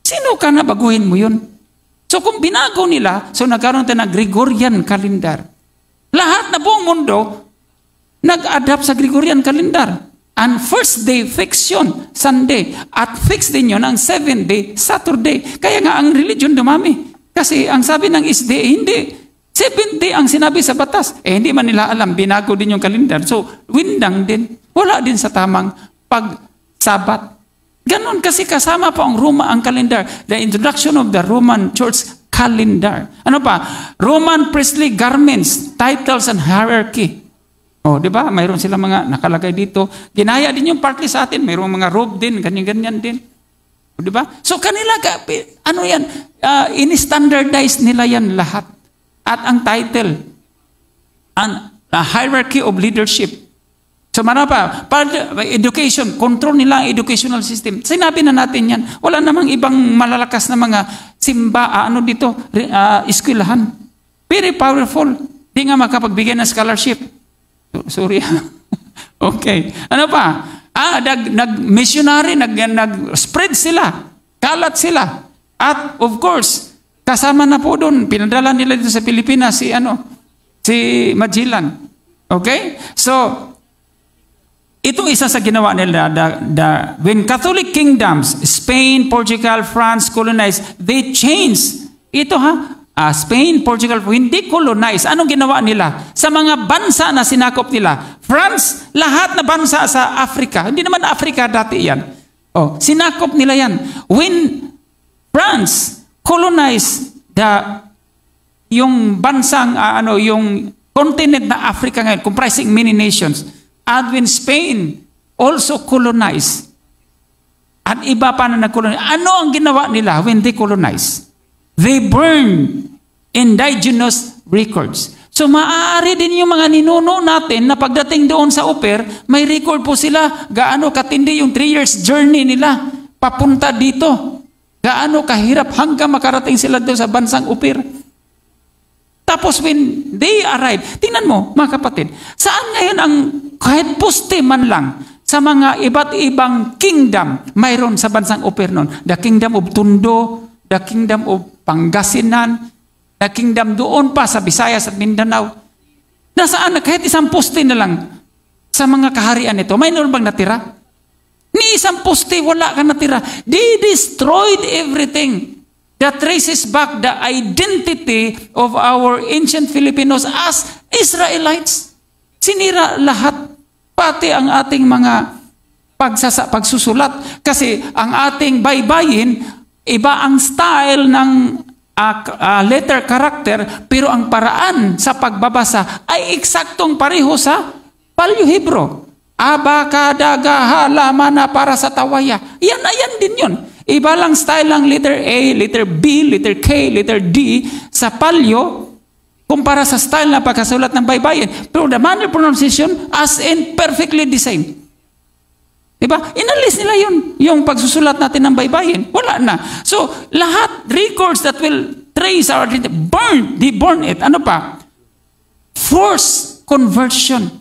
sino ka na baguhin mo yun? So kung binago nila, so nagkaroon tayo ng Gregorian calendar. Lahat na buong mundo, nag-adapt sa Gregorian calendar. And first day, fix yun, Sunday. At fix din yun ang 7th day, Saturday. Kaya nga ang religion dumami. Kasi ang sabi ng isday, hindi. 7th day ang sinabi sa batas. Hindi man nila alam, binago din yung calendar. So, windang din. Wala din sa tamang pag-sabat. Ganon kasi kasama pa ang calendar. The introduction of the Roman Church calendar. Ano pa? Roman priestly garments, titles and hierarchy. Di ba? Mayroon sila mga nakalagay dito. Ginaya din yung partly sa atin. Mayroong mga robe din, ganyan-ganyan din. Di ba? So kanila, in-standardize nila yan lahat. At ang title, the hierarchy of leadership. So ano pa? Education, control nila ang educational system. Sinabi na natin yan. Wala namang ibang malalakas na mga eskwelahan. Very powerful. Di nga makapagbigay ng scholarship. Sorry. Okay. Ano pa? Nag-missionary, nag-spread sila. Kalat sila. At of course, kasama na po doon. Pinadala nila dito sa Pilipinas si Magellan. Okay? So, ito isa sa ginawa nila. When Catholic kingdoms, Spain, Portugal, France colonized, they changed. Ito Spain, Portugal, hindi colonize. Anong ginawa nila? Sa mga bansa na sinakop nila. France, lahat na bansa sa Africa. Hindi naman Africa dati yan. Sinakop nila yan. When France colonized yung bansang, yung continent na Africa ngayon, comprising many nations, and when Spain also colonized, at iba pa na nag-colonize, ano ang ginawa nila when they colonized? They burn indigenous records. So maaari din yung mga ninuno natin na pagdating doon sa Uper, may record po sila gaano katindi yung 3 years journey nila. papunta dito. Gaano kahirap hanggang makarating sila doon sa bansang Upir. Tapos when they arrive, tingnan mo mga kapatid, saan ngayon ang kahit poste man lang sa mga iba't ibang kingdom mayroon sa bansang Upir noon? The kingdom of Tondo, the kingdom of Pangasinan, the kingdom doon pa sa Visayas at Mindanao. Nasaan na kahit isang poste na lang sa mga kaharian nito, mayroon bang natira? Ni isang poste, wala ka natira. They destroyed everything that traces back the identity of our ancient Filipinos as Israelites. Sinira lahat, pati ang ating mga pagsusulat. Kasi ang ating baybayin, iba ang style ng letter character, pero ang paraan sa pagbabasa ay eksaktong pareho sa Palyo Hebro. Abakadaga halamana para sa tawaya. Yan din yun. Iba lang style lang letter A, letter B, letter K, letter D sa Palyo kumpara sa style na pagkasulat ng baybayin. Pero the manner pronunciation as in perfectly the same. Diba? Inalis nila yun. Yung pagsusulat natin ng baybayin. Wala na. So, lahat records that will trace our burn, they burn it. Ano pa? Forced conversion.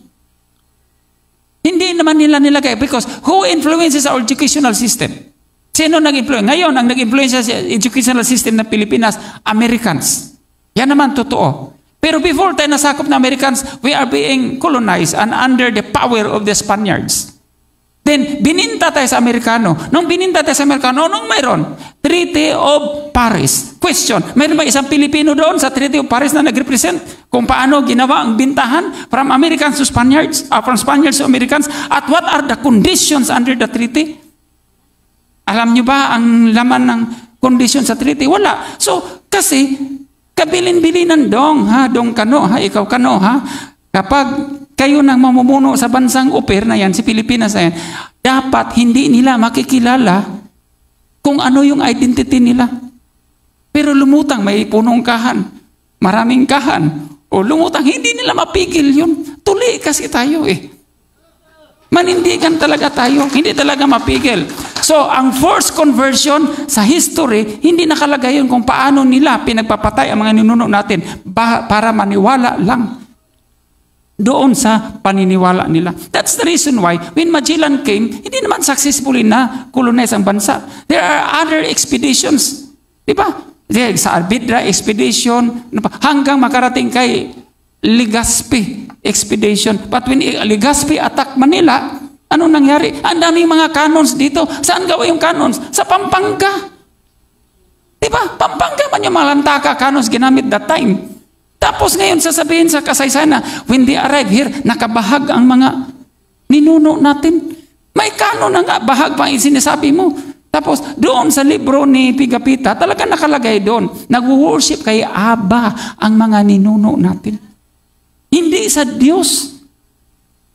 Hindi naman nila nilagay because who influences our educational system? Sino nag-influence? Ngayon, ang nag-influence sa educational system ng Pilipinas, Americans. Yan naman totoo. Pero before tayo nasakop ng Americans, we are being colonized and under the power of the Spaniards. Then, bininta tayo sa Amerikano. Nung bininta tayo sa Amerikano, anong mayroon? Treaty of Paris. Question, mayroon ba isang Pilipino doon sa Treaty of Paris na nag-represent kung paano ginawa ang bintahan from Americans to Spaniards, from Spaniards to Americans, at what are the conditions under the treaty? Alam nyo ba ang laman ng condition sa treaty? Wala. So, kasi, kabilin-bilinan dong, ha? Dong kano, ha? Ikaw kano, ha? Kapag kayo nang mamumuno sa bansang Upir na yan, si Pilipinas na yan, dapat hindi nila makikilala kung ano yung identity nila. Pero lumutang, may punong kahan, maraming kahan, o lumutang, hindi nila mapigil yun. Tuli kasi tayo eh. Manindigan talaga tayo, hindi talaga mapigil. So, ang forced conversion sa history, hindi nakalagay yun kung paano nila pinagpapatay ang mga ninuno natin para maniwala lang doon sa paniniwala nila. That's the reason why when Magellan came, hindi naman successfully na colonize ang bansa. There are other expeditions. Diba? Sa Arbitra expedition, hanggang makarating kay Legazpi expedition. But when Legazpi attacked Manila, ano nangyari? Ang daming mga cannons dito. Saan gawa yung cannons? Sa Pampanga. Diba? Pampanga man yung malantaka cannons ginamit that time. Tapos ngayon sasabihin sa kasaysayan na when they arrive here, nakabahag ang mga ninuno natin. May kanon na nga, bahag pa ang sinasabi mo. Tapos doon sa libro ni Pigapita, talaga nakalagay doon, nag-worship kay Aba ang mga ninuno natin. Hindi sa Diyos.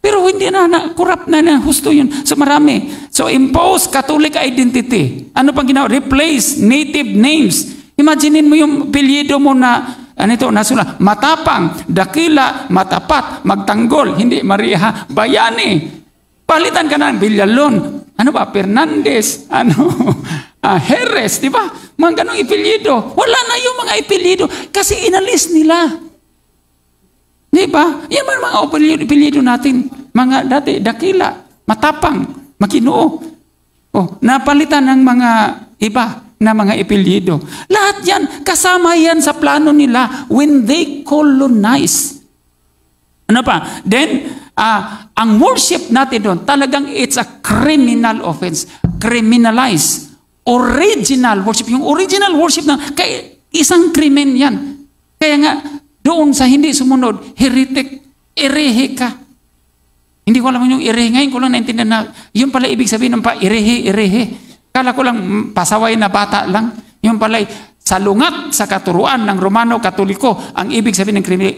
Pero hindi na corrupt na husto yun. So marami. So impose Catholic identity. Ano pang ginawa? Replace native names. Imaginin mo yung apelyido mo na nasula, matapang, dakila, matapat, magtanggol, hindi Maria, bayani. Palitan ka ng Villalon. Ano ba? Fernandez, Jerez, di ba? Mga ganong ipelyido. Wala na yung mga ipelyido kasi inalis nila. Di ba? Yan mga ipelyido natin. Mga dati, dakila, matapang, makinuo. Oh, napalitan ng mga iba na mga ipelyido. Lahat yan, kasama yan sa plano nila when they colonize. Ano pa? Then, ang worship natin doon, talagang it's a criminal offense. Criminalize. Original worship. Yung original worship na, kaya isang krimen yan. Kaya nga, doon sa hindi sumunod, heretic, erehe ka. Hindi ko alam yung erehe. Ngayon ko lang naintindihan na, yun pala ibig sabihin ng erehe. Kala ko lang pasaway na bata lang. Yung pala'y salungat sa katuruan ng Romano Katoliko. Ang ibig sabihin ng krimen,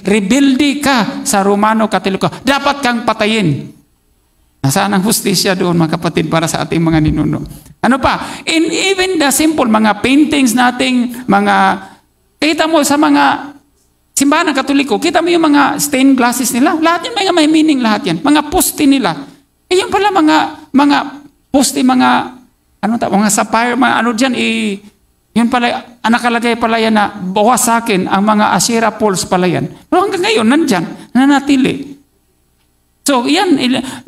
rebelde ka sa Romano Katoliko. Dapat kang patayin. Nasaan ang hustisya doon, mga kapatid, para sa ating mga ninuno? Ano pa? In even the simple, mga paintings nating, kita mo sa mga simbahan ng Katoliko, kita mo yung mga stained glasses nila. Lahat yun, may meaning lahat yan. Mga poste nila. Yung pala mga poste, mga mga sapphire, mga ano dyan, yun pala, nakalagay pala yan na bawas sa akin ang mga Asherah poles pala yan. Pero hanggang ngayon, nandyan, nanatili. So, yan,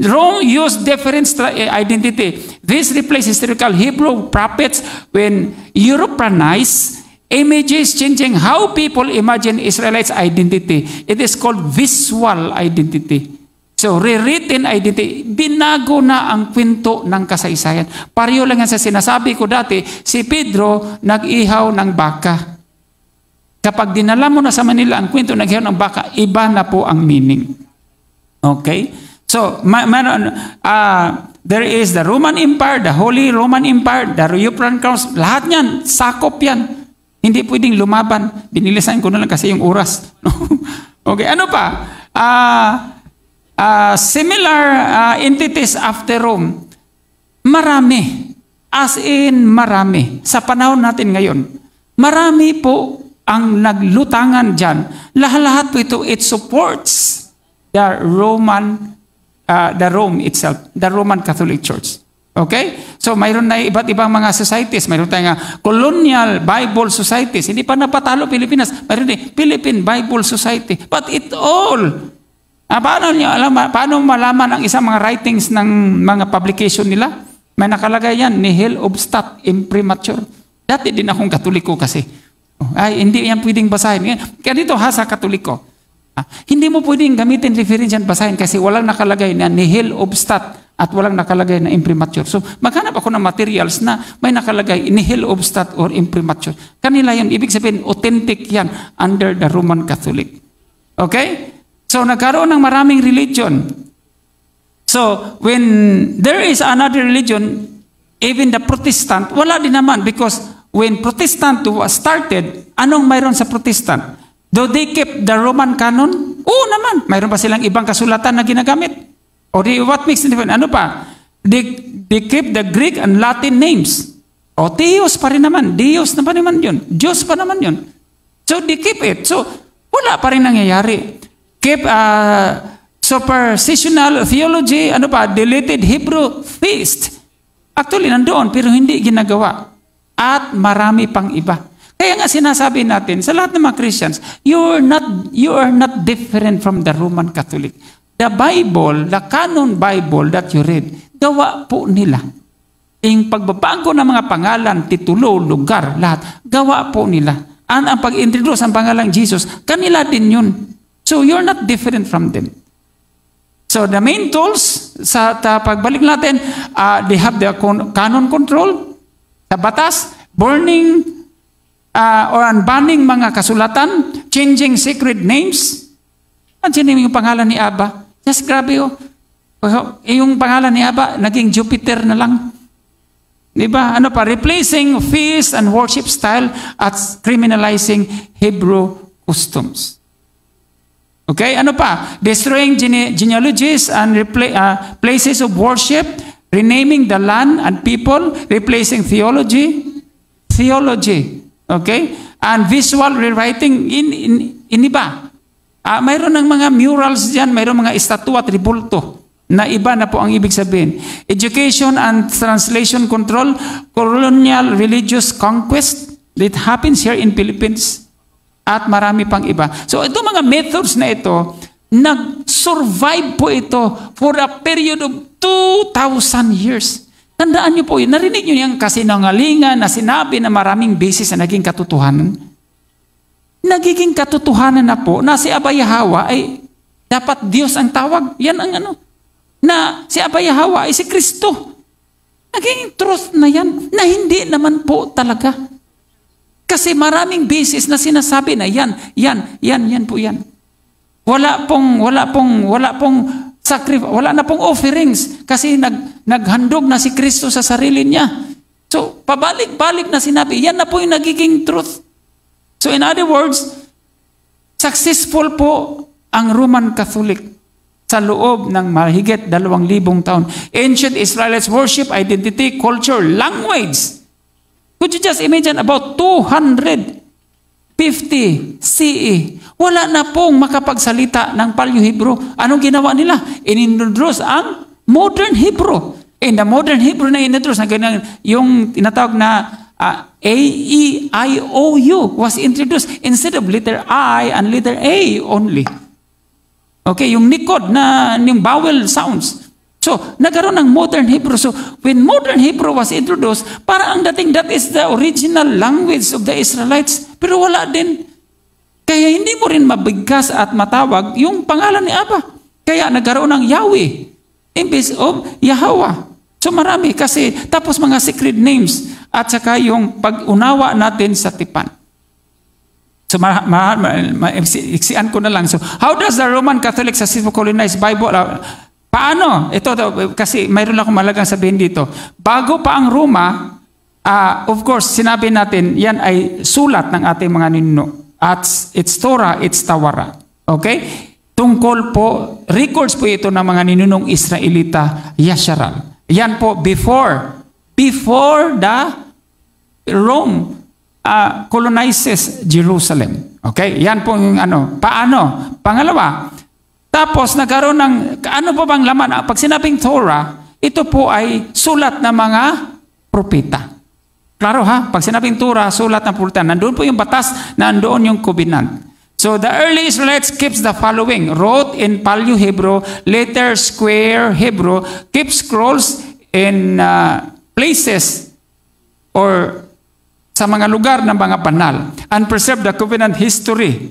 Rome used different identity. This replaced historical Hebrew prophets when Europeanized images, changing how people imagine Israelites' identity. It is called visual identity. So, rewritten identity. Binago na ang kwento ng kasaysayan. Pareho lang yan sa sinasabi ko dati, si Pedro nag-ihaw ng baka. Kapag dinala mo na sa Manila ang kwento nag-ihaw ng baka, iba na po ang meaning. Okay? So, there is the Roman Empire, the Holy Roman Empire, the European Crowns, lahat yan, sakop yan. Hindi pwedeng lumaban. Binilisan ko na lang kasi yung oras. Okay, ano pa? Similar entities after Rome. Marami. As in marami. Sa panahon natin ngayon, marami po ang naglutangan dyan. Lahat-lahat po ito, it supports the Rome itself, the Roman Catholic Church. Okay? So, mayroon na iba't ibang mga societies. Mayroon tayong colonial Bible societies. Hindi pa napatalo Pilipinas. Mayroon din Philippine Bible Society. But it all, paano malaman ang isang mga writings ng mga publication nila? May nakalagay yan, nihil obstat imprimatur. Dati din akong Katoliko kasi. Ay, hindi yan pwedeng basahin. Kaya dito sa Katoliko, hindi mo pwedeng gamitin reference yan basahin kasi walang nakalagay na nihil obstat at walang nakalagay na imprimatur. So, maghanap ako ng materials na may nakalagay nihil obstat or imprimatur. Kanila yun, ibig sabihin, authentic yan under the Roman Catholic. Okay? So, nagkaroon ng maraming religion. So, when there is another religion, even the Protestant, wala din naman because when Protestant was started, anong mayroon sa Protestant? Do they keep the Roman canon? Oo naman. Mayroon pa silang ibang kasulatan na ginagamit. O what makes the difference? Ano pa? They keep the Greek and Latin names. O Theos pa rin naman. Dios na pa naman yun. Diyos pa naman yun. So they keep it. So wala pa rin nangyayari. Keep superstitional theology, deleted Hebrew feast. Actually, nandoon, pero hindi ginagawa. At marami pang iba. Kaya nga sinasabi natin, sa lahat ng mga Christians, you are not different from the Roman Catholic. The Bible, the canon Bible that you read, gawa po nila. Yung pagbabago ng mga pangalan, titulo, lugar, lahat, gawa po nila. Ang pag-introduce ang pangalang Jesus, kanila din yun. So you're not different from them. So the main tools sa pagbalik natin, they have the canon control, sa batas, burning or unbanning mga kasulatan, changing sacred names. Andiyan yung pangalan ni Abba. Yes, grabe oh. Yung pangalan ni Abba, naging Jupiter na lang. Diba? Replacing feast and worship style at criminalizing Hebrew customs. Okay, destroying genealogies and places of worship, renaming the land and people, replacing theology. Okay? And visual rewriting in iba. Mayroon ng mga murals diyan, mayroon mga estatwa at ribulto na iba na po ang ibig sabihin. Education and translation control, colonial religious conquest that happens here in Philippines. At marami pang iba. So itong mga methods na ito, nag-survive po ito for a period of 2,000 years. Tandaan niyo po, narinig niyo yung kasinungalingan na sinabi na maraming basis na naging katotohanan. Nagiging katotohanan na po na si Abba Yahweh ay dapat Diyos ang tawag. Yan ang na si Abba Yahweh ay si Kristo. Naging truth na yan, na hindi naman po talaga. Kasi maraming basis na sinasabi na yan po yan. Wala pong sacrifice, wala na pong offerings kasi naghandog na si Kristo sa sarili niya. So, pabalik-balik na sinabi, yan na po yung nagiging truth. So, in other words, successful po ang Roman Catholic sa loob ng mahigit 2,000 taon. Ancient Israelites worship, identity, culture, language. Could you just imagine about 250 CE? Wala na pong makapagsalita ng Paleo Hebrew. Anong ginawa nila? Inintroduce ang modern Hebrew. In the modern Hebrew na introduce, yung tinatawag na A-E-I-O-U was introduced instead of letter I and letter A only. Okay, yung nikod na yung vowel sounds. So, nagkaroon ng modern Hebrew. So, when modern Hebrew was introduced, parang ang dating that is the original language of the Israelites. Pero wala din. Kaya hindi mo rin mabigkas at matawag yung pangalan ni Abba. Kaya nagkaroon ng Yahweh imbes of Yahweh. So marami kasi, tapos mga secret names at saka yung pag-unawa natin sa tipan. So iksian ko na lang. So how does the Roman Catholic Successful Colonized Bible, paano? Ito, kasi mayroon akong malagang sabihin dito. Bago pa ang Roma, of course, sinabi natin, yan ay sulat ng ating mga ninuno. At it's Torah, it's Tawara. Okay? Tungkol po, records po ito ng mga ninunong Israelita, Yasharal. Yan po before the Rome colonizes Jerusalem. Okay? Yan po yung paano? Pangalawa, tapos nagkaroon ng, ano po bang laman? Pag sinabing Torah, ito po ay sulat ng mga propeta. Klaro ha? Pag sinabing Torah, sulat ng propeta. Nandoon po yung batas, nandoon yung covenant. So the early Israelites keeps the following, wrote in Paleo Hebrew, letter square Hebrew, keep scrolls in places or sa mga lugar ng mga banal, and preserve the covenant history,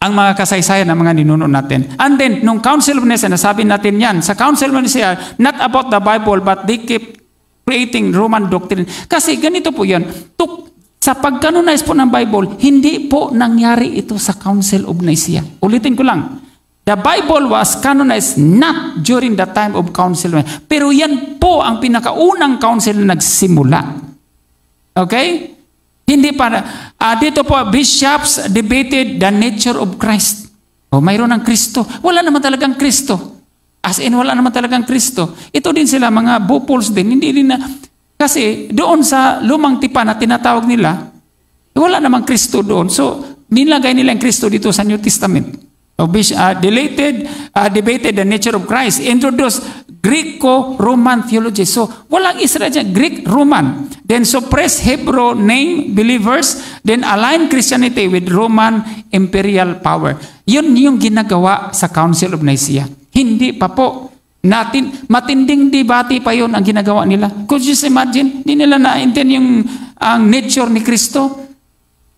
ang mga kasaysayan ng mga ninuno natin. And then, nung Council of Nicaea, nasabi natin yan, sa Council of Nicaea, not about the Bible, but they keep creating Roman doctrine. Kasi ganito po yan, sa pag-canonize po ng Bible, hindi po nangyari ito sa Council of Nicaea. Ulitin ko lang. The Bible was canonized not during the time of Council of Nicaea. Pero yan po ang pinakaunang council na nagsimula. Okay? Hindi para. Dito po, bishops debated the nature of Christ. Mayroon ng Kristo. Wala naman talagang Kristo. As in, wala naman talagang Kristo. Ito din sila, mga bupols din. Hindi din na. Kasi doon sa lumang tipan na tinatawag nila, wala namang Kristo doon. So, nilagay nila ang Kristo dito sa New Testament. Debated the nature of Christ. Introduced Greco-Roman theology. So, walang Israel dyan. Greek-Roman. Then suppress Hebrew name believers. Then align Christianity with Roman imperial power. Yun yung ginagawa sa Council of Nicaea. Hindi pa po. Matinding debate pa yun ang ginagawa nila. Could you imagine? Hindi nila na-intend ang nature ni Kristo.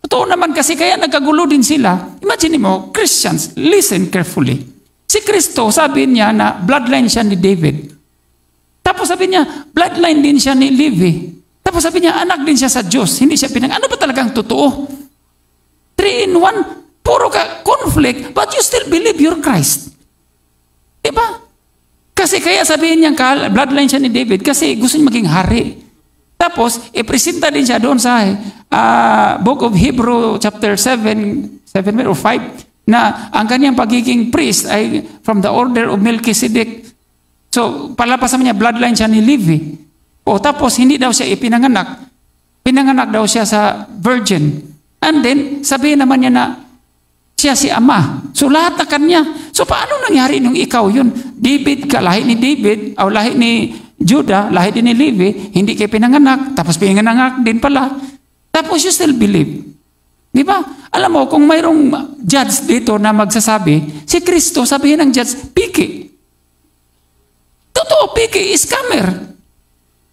Totoo naman kasi kaya nagkagulo din sila. Imagine mo, Christians, listen carefully. Si Kristo, sabi niya na bloodline siya ni David. Tapos sabi niya, bloodline din siya ni Levi. Tapos sabi niya, anak din siya sa Diyos. Hindi siya ano ba talagang totoo? 3 in 1, puro ka conflict, but you still believe you're Christ. Diba? Kasi kaya sabihin niya, bloodline siya ni David kasi gusto niya maging hari. Tapos, ipresenta din siya doon sa Book of Hebrew, chapter 7 or 5, na ang kanyang pagiging priest ay from the order of Melchizedek. So, palapasan niya, bloodline siya ni Levi. Tapos, hindi daw siya ipinanganak. Pinanganak daw siya sa virgin. And then, sabihin naman niya na, siya si Ama. So lahat na kanya. So paano nangyari nung ikaw yun? David ka, lahi ni David, o lahi ni Judah, lahi din ni Levi, hindi kayo pinanganak, tapos pinanganak din pala. Tapos you still believe. Di ba? Alam mo, kung mayroong judge dito na magsasabi, si Kristo, sabihin ng judge, piki. Totoo, piki, scammer.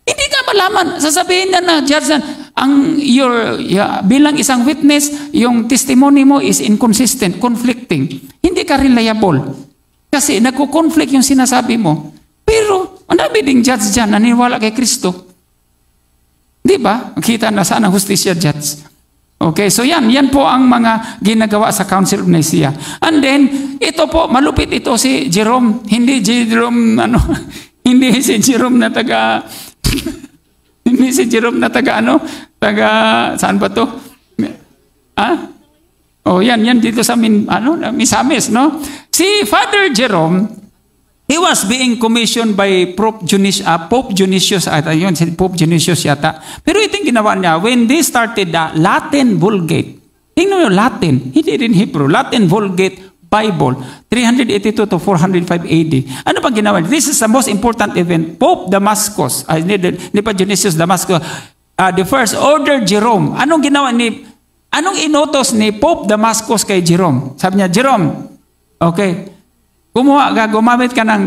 Hindi ka malaman. Sasabihin na judge na, bilang isang witness, yung testimony mo is inconsistent, conflicting. Hindi ka reliable. Kasi nagko-conflict yung sinasabi mo. Pero, ang dami ding judge dyan, naniniwala kay Kristo. Di ba? Makita na saan ang justisya judge. Okay, so yan po ang mga ginagawa sa Council of Nicaea. And then, ito po, malupit ito si Jerome. Hindi Jerome, hindi si Jerome na taga... Hindi si Jerome na taga saan ba to? Yan dito sa Misamis, no? Si Father Jerome, he was being commissioned by Pope Dionysius ata, yun, si Pope Dionysius yata. Pero ito yung ginawa niya, when they started the Latin Vulgate, tingnan mo Latin, hindi rin Hebrew, Latin Vulgate Bible, 382 to 405 AD. Ano pang ginawa? This is the most important event. Pope Damascus, hindi pa Dionysius Damascus, the first order Jerome. Anong inutos ni Pope Damascus kay Jerome? Sabi niya, Jerome, okay, gumamit ka ng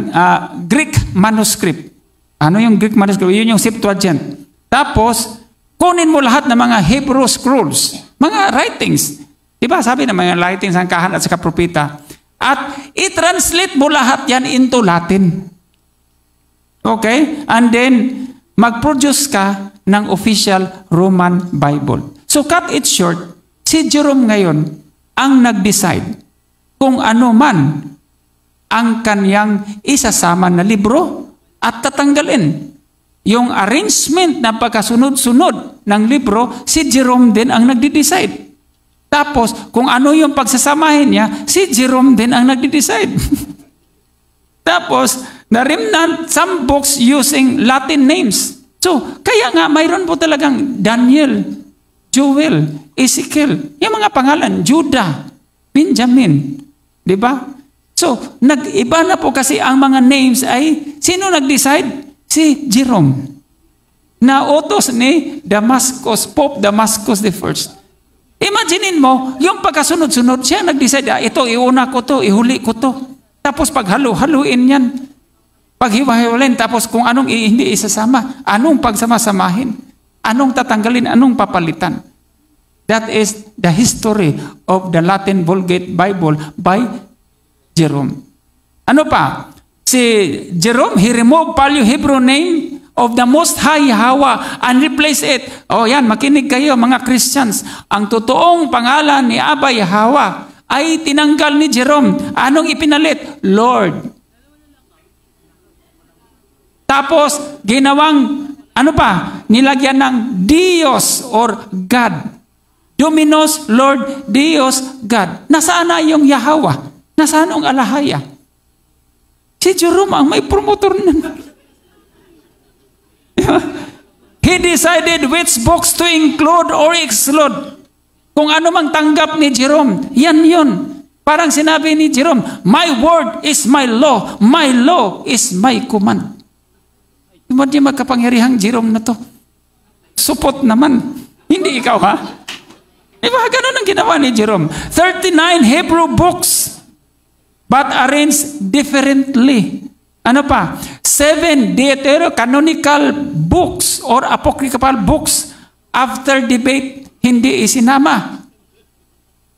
Greek manuscript. Ano yung Greek manuscript? Yun yung Septuagint. Tapos, kunin mo lahat ng mga Hebrew scrolls, mga writings. Diba? Sabi ng mga writings ng kahan at sa propeta. At i-translate mo lahat yan into Latin. Okay? And then, mag-produce ka ng official Roman Bible. So, cut it short, si Jerome ngayon ang nag-decide kung ano man ang kanyang isasama na libro at tatanggalin. Yung arrangement na pagkasunod-sunod ng libro, si Jerome din ang nagde-decide. Tapos, kung ano yung pagsasamahin niya, si Jerome din ang nagde-decide. Tapos, the remnant, some books using Latin names. So, kaya nga, mayroon po talagang Daniel, Joel, Ezekiel, yung mga pangalan, Judah, Benjamin. Diba? So, nag-iba na po kasi ang mga names ay, sino nag-decide? Si Jerome. Na utos ni Damascus, Pope Damascus I. Imaginin mo, yung pagkasunod-sunod, siya nag-decide, ito, iuna ko to, ihuli ko to. Tapos paghalo-haluin yan. Paghiwa-hiwalayin, tapos kung anong hindi isasama, anong pagsama-samahin, anong tatanggalin, anong papalitan. That is the history of the Latin Vulgate Bible by Jerome. Ano pa? Si Jerome, he removed Paleo-Hebrew name of the Most High Yahweh and replaced it. Oh yan, makinig kayo mga Christians. Ang totoong pangalan ni Abba Yahweh ay tinanggal ni Jerome. Anong ipinalit? Lord. Tapos, ginawang, ano pa? Nilagyan ng Dios or God. Dominos, Lord, Dios, God. Nasaan na yung Yahweh? Nasaan ang alahaya? Si Jerome ang may promotor na. He decided which books to include or exclude. Kung ano mang tanggap ni Jerome, yan yun. Parang sinabi ni Jerome, my word is my law is my command. Hindi magkapangyarihang Jerome na to. Supot naman. Hindi ikaw ha? Diba, ganun ang ginawa ni Jerome. 39 Hebrew books but arranged differently. Ano pa? 7 deuterocanonical books or apocryphal books after debate hindi isinama.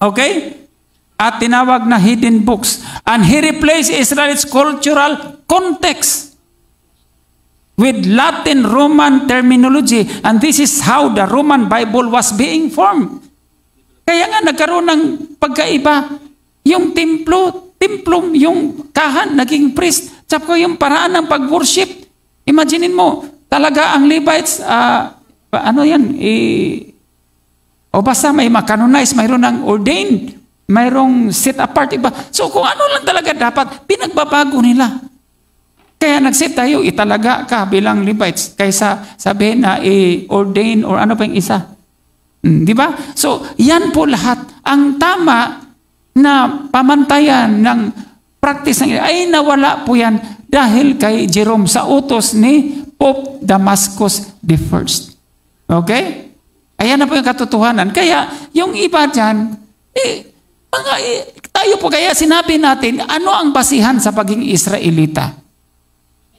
Okay? At tinawag na hidden books. And he replaced Israel's cultural context with Latin Roman terminology. And this is how the Roman Bible was being formed. Kaya nga nagkaroon ng pagkaiba. Yung templo, yung kahan, naging priest. Tsaka yung paraan ng pag-worship. Imaginin mo, talaga ang Levites, o basta may makanonize, mayroon ng ordained, mayroong set apart, iba. So kung ano lang talaga dapat, pinagbabago nila. Kaya nag-set tayo, italaga ka bilang Levites, kaysa sabihin na ordain or ano pa yung isa. Di ba? So yan po lahat. Ang tama na pamantayan ng practice ay nawala po yan dahil kay Jerome sa utos ni Pope Damascus I. Okay? Ayan na po yung katotohanan. Kaya yung iba dyan, tayo po kaya sinabi natin, ano ang basihan sa pagiging Israelita?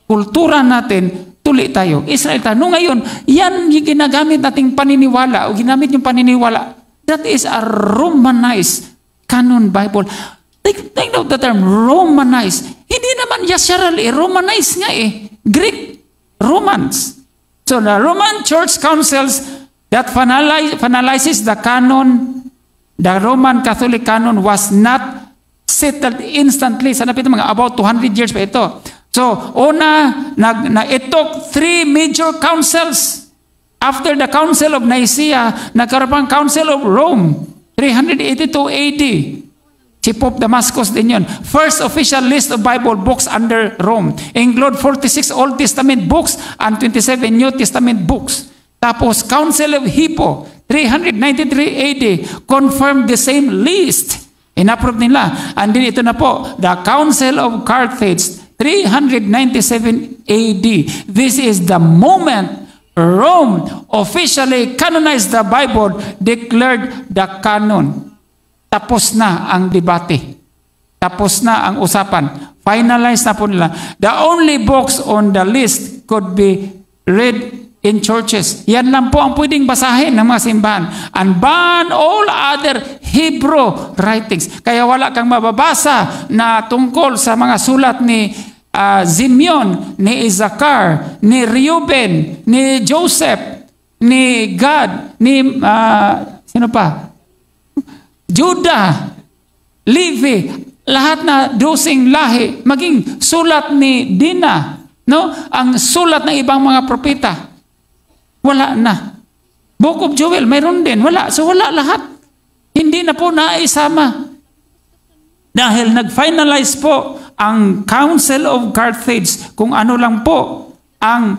Kultura natin, tuli tayo. Israelita. No ngayon, yan yung ginagamit nating paniniwala o ginamit yung paniniwala. That is a Romanized Canon Bible. Take note the term, Romanized. Hindi naman Yasharal, Romanized nga Greek, Romans. So the Roman Church Councils that finalizes the canon, the Roman Catholic canon was not settled instantly. Sana ito mga about 200 years pa ito. So it took 3 major councils. After the Council of Nicaea, nagkaroon Council of Rome, 382 AD. Si Pope Damascus din yun. First official list of Bible books under Rome. Include 46 Old Testament books and 27 New Testament books. Tapos, Council of Hippo, 393 AD, confirmed the same list. Inapprove nila. And then ito na po, the Council of Carthage, 397 AD. This is the moment Rome officially canonized the Bible, declared the canon. Tapos na ang debate. Tapos na ang usapan. Finalized na po nila. The only books on the list could be read in churches. Yan lang po ang pwedeng basahin ng mga simbahan. And ban all other Hebrew writings. Kaya wala kang mababasa na tungkol sa mga sulat ni Simeon, ni Issachar, ni Reuben, ni Joseph, ni Gad, ni sino pa? Judah, Levi, lahat na 12 lahi, maging sulat ni Dina, no? Ang sulat ng ibang mga propeta. Wala na. Book of Joel, mayroon din. Wala. So wala lahat. Hindi na po naisama. Dahil nag-finalize po ang Council of Carthage kung ano lang po ang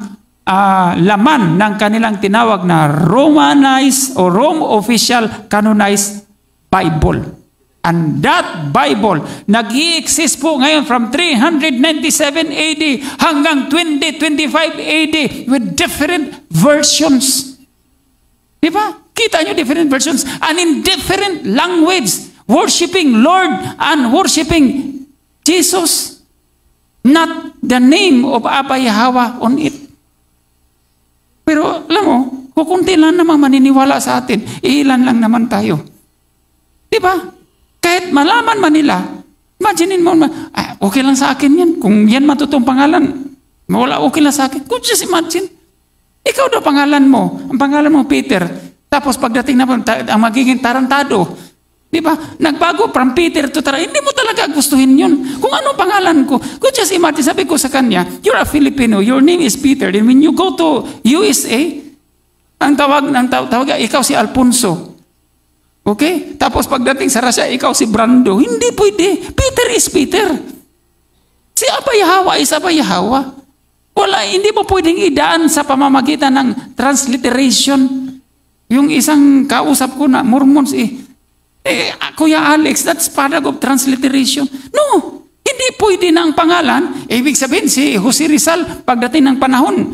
laman ng kanilang tinawag na Romanized o Rome Official Canonized Bible. And that Bible, nag-i-exist po ngayon from 397 AD hanggang 2025 AD with different versions. Diba? Kita nyo different versions and in different language, worshiping Lord and worshiping Jesus, not the name of Abba Yahweh on it. Pero alam mo, kukunti lang namang maniniwala sa atin, ilan lang naman tayo. Diba? Kahit malaman man nila, imagine mo, okay lang sa akin yan. Kung yan matutong pangalan, wala okay lang sa akin. Could just imagine. Ikaw daw pangalan mo, ang pangalan mo Peter, tapos pagdating na ang magiging tarantado, di ba? Nagbago from Peter to Tarantado, hindi mo talaga gustuhin yun. Kung ano pangalan ko, could just imagine, sabi ko sa kanya, you're a Filipino, your name is Peter, then when you go to USA, ang tawag, ikaw si Alfonso. Okay? Tapos pagdating sa Russia, ikaw si Brando. Hindi pwede. Peter is Peter. Si Abba Yahweh is Abba Yahweh. Wala, hindi mo pwedeng idaan sa pamamagitan ng transliteration. Yung isang kausap ko na Mormons, Kuya Alex, that's part of transliteration. No, hindi pwede na ang pangalan. Ibig sabihin si Jose Rizal, pagdating ng panahon,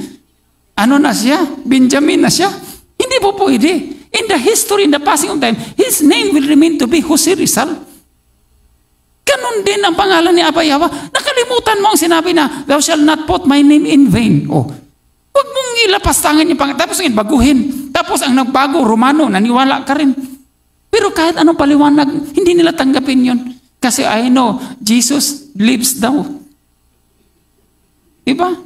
ano na siya? Benjamin na siya? Hindi po pwede. In the history, in the passing of time, his name will remain to be Jose Rizal. Ganon din ang pangalan ni Abba Yahweh. Nakalimutan mo ang sinabi na, thou shall not put my name in vain. Oh, huwag mong ilapastangan yung pangalan. Tapos ngayon, baguhin. Tapos ang nagbago, Romano, naniwala ka rin. Pero kahit anong paliwanag, hindi nila tanggapin yun. Kasi I know, Jesus lives daw. Diba?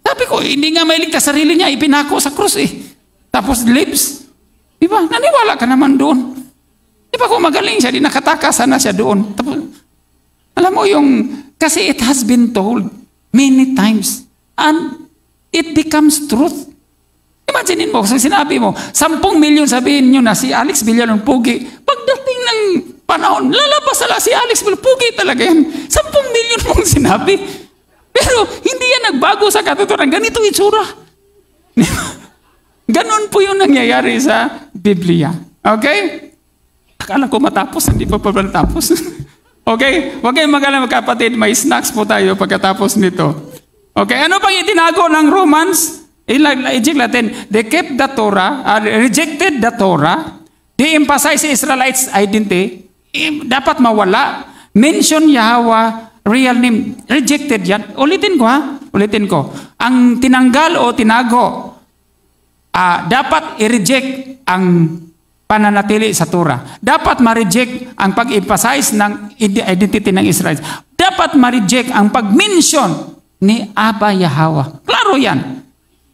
Sabi ko, hindi nga mailigtas sarili niya, ipinako sa krus Tapos lives. Diba? Naniwala ka naman doon. Diba kung magaling siya, di nakatakasan na siya doon. Tapos, alam mo yung, kasi it has been told many times and it becomes truth. Imagine mo, kung sinabi mo, 10 milyon sabihin nyo na si Alex Villalon pugi. Pagdating ng panahon, lalabas ala si Alex Villalon pugi talaga yan. 10 milyon mong sinabi. Pero hindi yan nagbago sa katotohanan. Ganito itsura. Ganon po yung nangyayari sa Biblia. Okay? Akala ko matapos, hindi pa natapos. Okay? Huwag kayong mag-alala magkapatid, may snacks po tayo pagkatapos nito. Okay? Ano pang itinago ng Romans? Eject natin, they kept the Torah, rejected the Torah, they emphasize Israelites' identity, dapat mawala, mention Yahweh, real name, rejected yan. Ulitin ko. Ang tinanggal o tinago, dapat i-reject ang pananatili sa Torah. Dapat ma-reject ang pag-emphasize ng identity ng Israel. Dapat ma-reject ang pag-mention ni Abba Yahweh. Klaro yan.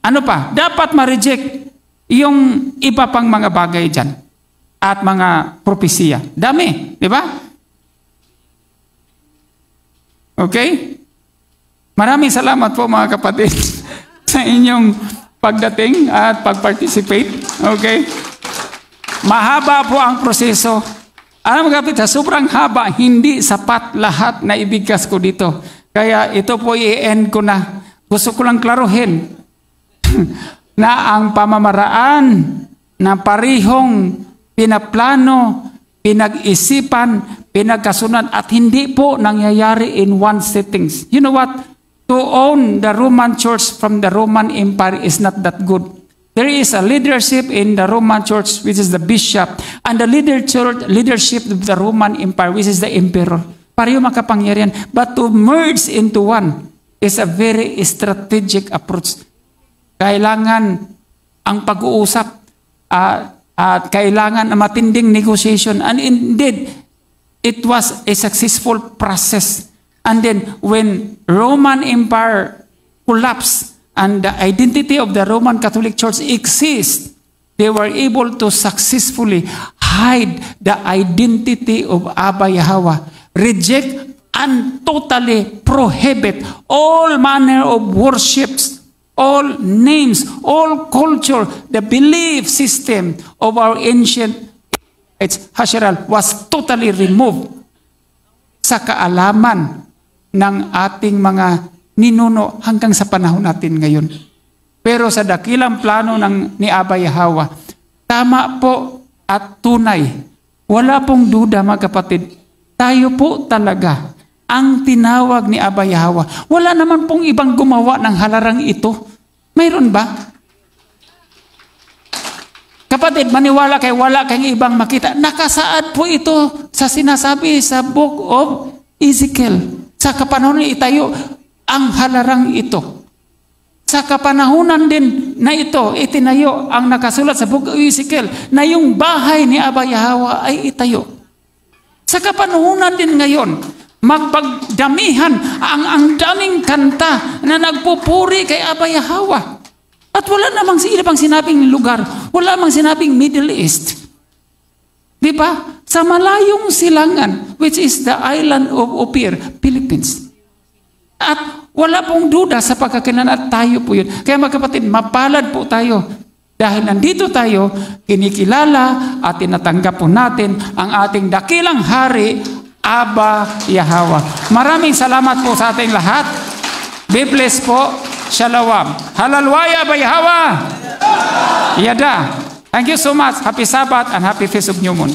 Ano pa? Dapat ma-reject yung iba pang mga bagay dyan at mga propesiya. Dami. Di ba? Okay? Maraming salamat po mga kapatid sa inyong pagdating at pag-participate. Okay? Mahaba po ang proseso. Alam mo kapit, sa sobrang haba, hindi sapat lahat na ibigkas ko dito. Kaya ito po i-end ko na. Gusto ko lang klaruhin na ang pamamaraan na parihong pinaplano, pinag-isipan, pinagkasunan at hindi po nangyayari in one settings. You know what? To own the Roman Church from the Roman Empire is not that good. There is a leadership in the Roman Church, which is the bishop, and the leadership of the Roman Empire, which is the emperor. Pareho makapangyarihan. But to merge into one is a very strategic approach. Kailangan ang pag-uusap at kailangan na matinding negotiation. And indeed, it was a successful process. And then when Roman Empire collapsed and the identity of the Roman Catholic Church exists, they were able to successfully hide the identity of Abba Yahweh, reject and totally prohibit all manner of worships, all names, all culture, the belief system of our ancient Hasheral was totally removed sa kaalaman ng ating mga ninuno hanggang sa panahon natin ngayon. Pero sa dakilang plano ni Abba Yahweh, tama po at tunay. Wala pong duda mga kapatid. Tayo po talaga ang tinawag ni Abba Yahweh. Wala naman pong ibang gumawa ng halarang ito. Mayroon ba? Kapatid, maniwala kayo, wala kayong ibang makita. Nakasaad po ito sa sinasabi sa Book of Ezekiel. Sa kapanahonan itayo ang halarang ito. Sa kapanahonan din na ito, itinayo ang nakasulat sa Book of Ezekiel na yung bahay ni Abba Yahweh ay itayo. Sa kapanahonan din ngayon, magpagdamihan ang daming kanta na nagpupuri kay Abba Yahweh. At wala namang ibang sinabing lugar, wala namang sinabing Middle East. Di ba? Sa malayong silangan, which is the island of Opir, Philippines. At wala pong duda sa pagkakailan at tayo po yun. Kaya mga kapatid, mapalad po tayo. Dahil nandito tayo, kinikilala at tinatanggap po natin ang ating dakilang hari, Abba Yahweh. Maraming salamat po sa ating lahat. Be blessed po. Shalom. Hallelujah, Abba Yahweh. Yada. Thank you so much. Happy Sabbath and happy Feast of New Moon.